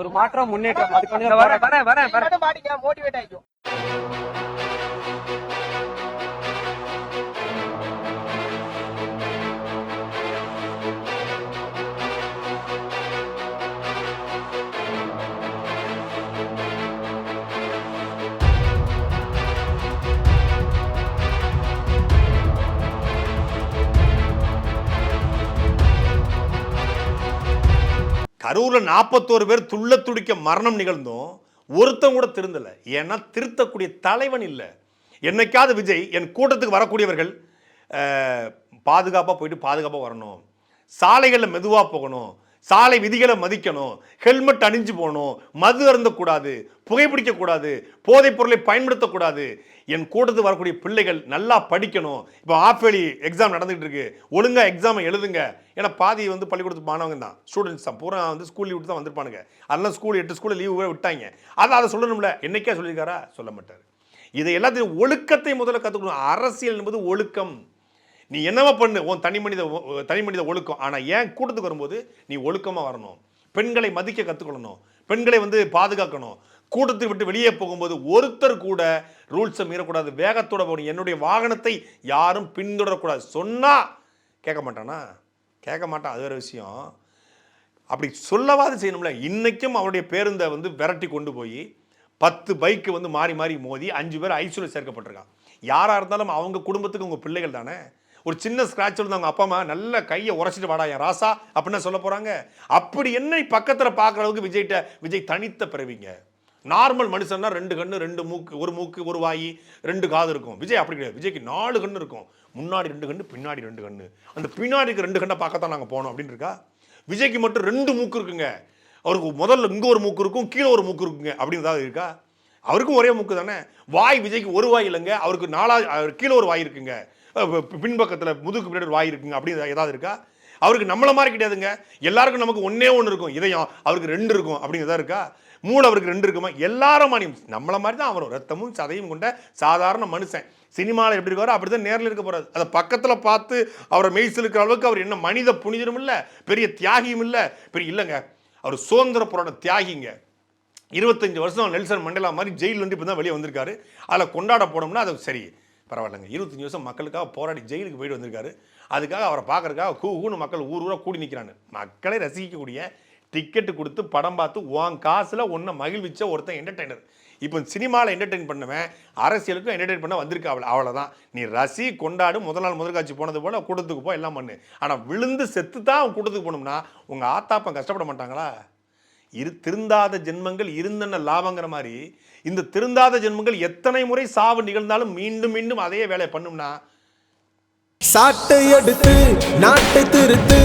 ஒரு மாற்றம் முன்னேற்றம் அதுக்கு வர மோட்டிவேட் ஆயிடும். கரூரில் 41 பேர் துள்ள துடிக்க மரணம் நிகழ்ந்தும் ஒருத்தன் கூட திருந்தலை. ஏன்னா திருத்தக்கூடிய தலைவன் இல்லை. என்னைக்காவது விஜய் என் கூட்டத்துக்கு வரக்கூடியவர்கள் பாதுகாப்பாக போயிட்டு பாதுகாப்பாக வரணும், சாலைகளில் மெதுவாக போகணும், சாலை விதிகளை மதிக்கணும், ஹெல்மெட் அணிஞ்சு போகணும், மது அருந்தக்கூடாது, புகைப்பிடிக்கக்கூடாது, போதைப் பொருளை பயன்படுத்தக்கூடாது, என் கூட்டத்துக்கு வரக்கூடிய பிள்ளைகள் நல்லா படிக்கணும், இப்போ ஆஃப்-இயர்லி எக்ஸாம் நடந்துகிட்டு இருக்கு, ஒழுங்காக எக்ஸாமை எழுதுங்க. ஏன்னா பாதி வந்து பள்ளிக்கூடத்து மாணவங்க தான், ஸ்டூடெண்ட்ஸ் தான், பூரா வந்து ஸ்கூல் லீவ் விட்டு தான் வந்திருப்பானுங்க. அதெல்லாம் ஸ்கூல் 8 ஸ்கூலில் லீவு விட்டாங்க. அதை சொல்லணும்ல, என்னைக்கே சொல்லியிருக்காரா? சொல்ல மாட்டார். இதை எல்லாத்தையும் ஒழுக்கத்தை முதல்ல கற்றுக்கணும். அரசியல் என்பது ஒழுக்கம். நீ என்னவா பண்ணு, உன் தனி மனித ஒழுக்கம். ஆனால் ஏன் கூட்டத்துக்கு வரும்போது நீ ஒழுக்கமாக வரணும். பெண்களை மதிக்க கற்றுக்கொள்ளணும், பெண்களை வந்து பாதுகாக்கணும். கூட்டத்தை விட்டு வெளியே போகும்போது ஒருத்தர் கூட ரூல்ஸை மீறக்கூடாது, வேகத்தோட போகணும். என்னுடைய வாகனத்தை யாரும் பின்தொடரக்கூடாது. சொன்னால் கேட்க மாட்டானா? கேட்க மாட்டான், அது வேறு விஷயம். அப்படி சொல்லவாது செய்யணும்ல. இன்றைக்கும் அவருடைய பேருந்தை வந்து விரட்டி கொண்டு போய் 10 பைக்கு வந்து மாறி மாறி மோதி 5 பேர் ஐசியூவில் சேர்க்கப்பட்டிருக்கான். யாராக இருந்தாலும் அவங்க குடும்பத்துக்கு உங்கள் பிள்ளைகள் தானே. ஒரு சின்ன ஸ்க்ராட்ச் வந்து அவங்க அப்பா அம்மா நல்ல கையை உரைச்சிட்டு வாடா என் ராசா அப்படின்னு சொல்ல போகிறாங்க. அப்படி என்னை பக்கத்தில் பார்க்குற அளவுக்கு விஜய் தனித்த பிறவிங்க. நார்மல் மனுஷன்னா 2 கண்ணு 2 மூக்கு, 1 மூக்கு 1 வாய் 2 காது இருக்கும். விஜய் அப்படி கிடையாது. விஜய்க்கு 4 கண்ணு இருக்கும். முன்னாடி 2 கண்ணு, பின்னாடி 2 கண்ணு. அந்த பின்னாடிக்கு 2 கண்ணை பார்க்கத்தான் நாங்கள் போனோம் அப்படின்னு இருக்கா? விஜய்க்கு மட்டும் 2 மூக்கு இருக்குங்க. அவருக்கு முதல்ல இங்கே ஒரு மூக்கு இருக்கும், கீழே ஒரு மூக்கு இருக்குங்க அப்படின்னு ஏதாவது இருக்கா? அவருக்கும் ஒரே மூக்கு தானே. வாய் விஜய்க்கு ஒரு வாய் இல்லைங்க, அவருக்கு 4 கீழே ஒரு வாய் இருக்குங்க, பின்பக்கத்தில் முதுகு பின்னாடி ஒரு வாய் இருக்குங்க அப்படி ஏதாவது இருக்கா? அவருக்கு நம்மள மாதிரி கிடையாதுங்க. எல்லாருக்கும் நமக்கு ஒன்னே ஒன்று இருக்கும், இதயம். அவருக்கு 2 இருக்கும் அப்படின்னு ஏதாவது இருக்கா? மூளை அவருக்கு 2 இருக்குமா? எல்லாரும் நம்மள மாதிரி தான் அவரும் ரத்தமும் சதையும் கொண்ட சாதாரண மனுஷன். சினிமாவில் எப்படி இருக்காரோ அப்படி தான் நேரில் இருக்க போறாரு. அதை பக்கத்தில் பார்த்து அவரை மெய்சில் இருக்கிற அளவுக்கு அவர் என்ன மனித புனிதரும் இல்லை, பெரிய தியாகியும் இல்லை, பெரிய இல்லைங்க. அவர் சுதந்திர போராட்ட தியாகிங்க. 25 வருஷம் நெல்சன் மண்டேலா மாதிரி ஜெயிலில் வந்து இப்போ தான் வெளியே வந்திருக்காரு. அதில் கொண்டாட போனோம்னா அது சரி பரவாயில்லைங்க. 25 வருஷம் மக்களுக்காக போராடி ஜெயிலுக்கு போயிட்டு வந்திருக்காரு. அதுக்காக அவரை பார்க்கறதுக்காக கூன்னு மக்கள் ஊராக கூடி நிற்கிறாங்க. மக்களை ரசிக்கக்கூடிய டிக்கெட்டு கொடுத்து படம் பார்த்து உன் காசில் ஒன்றை மகிழ்விச்ச ஒருத்தன் என்டர்டெய்னர். இப்போ சினிமாவில் என்டர்டெயின் பண்ணவன் அரசியலுக்கும் என்டர்டெயின் பண்ண வந்திருக்கா. அவ்வளோதான். நீ ரசி கொண்டாடு, முதல் நாள் முதல் காட்சி போனது போல் கூட்டத்துக்கு போ, எல்லாம் பண்ணு. ஆனால் விழுந்து செத்து தான் அவன் கூட்டத்துக்கு போனோம்னா உங்கள் ஆத்தாப்பன் கஷ்டப்பட மாட்டாங்களா? திருந்தாத ஜென்மங்கள் இருந்தன லாபங்கிற மாதிரி இந்த திருந்தாத ஜென்மங்கள் எத்தனை முறை சாவு நிகழ்ந்தாலும் மீண்டும் மீண்டும் அதே வேலையை பண்ணும்னா சாட்டை எடுத்து நாட்டை திருத்து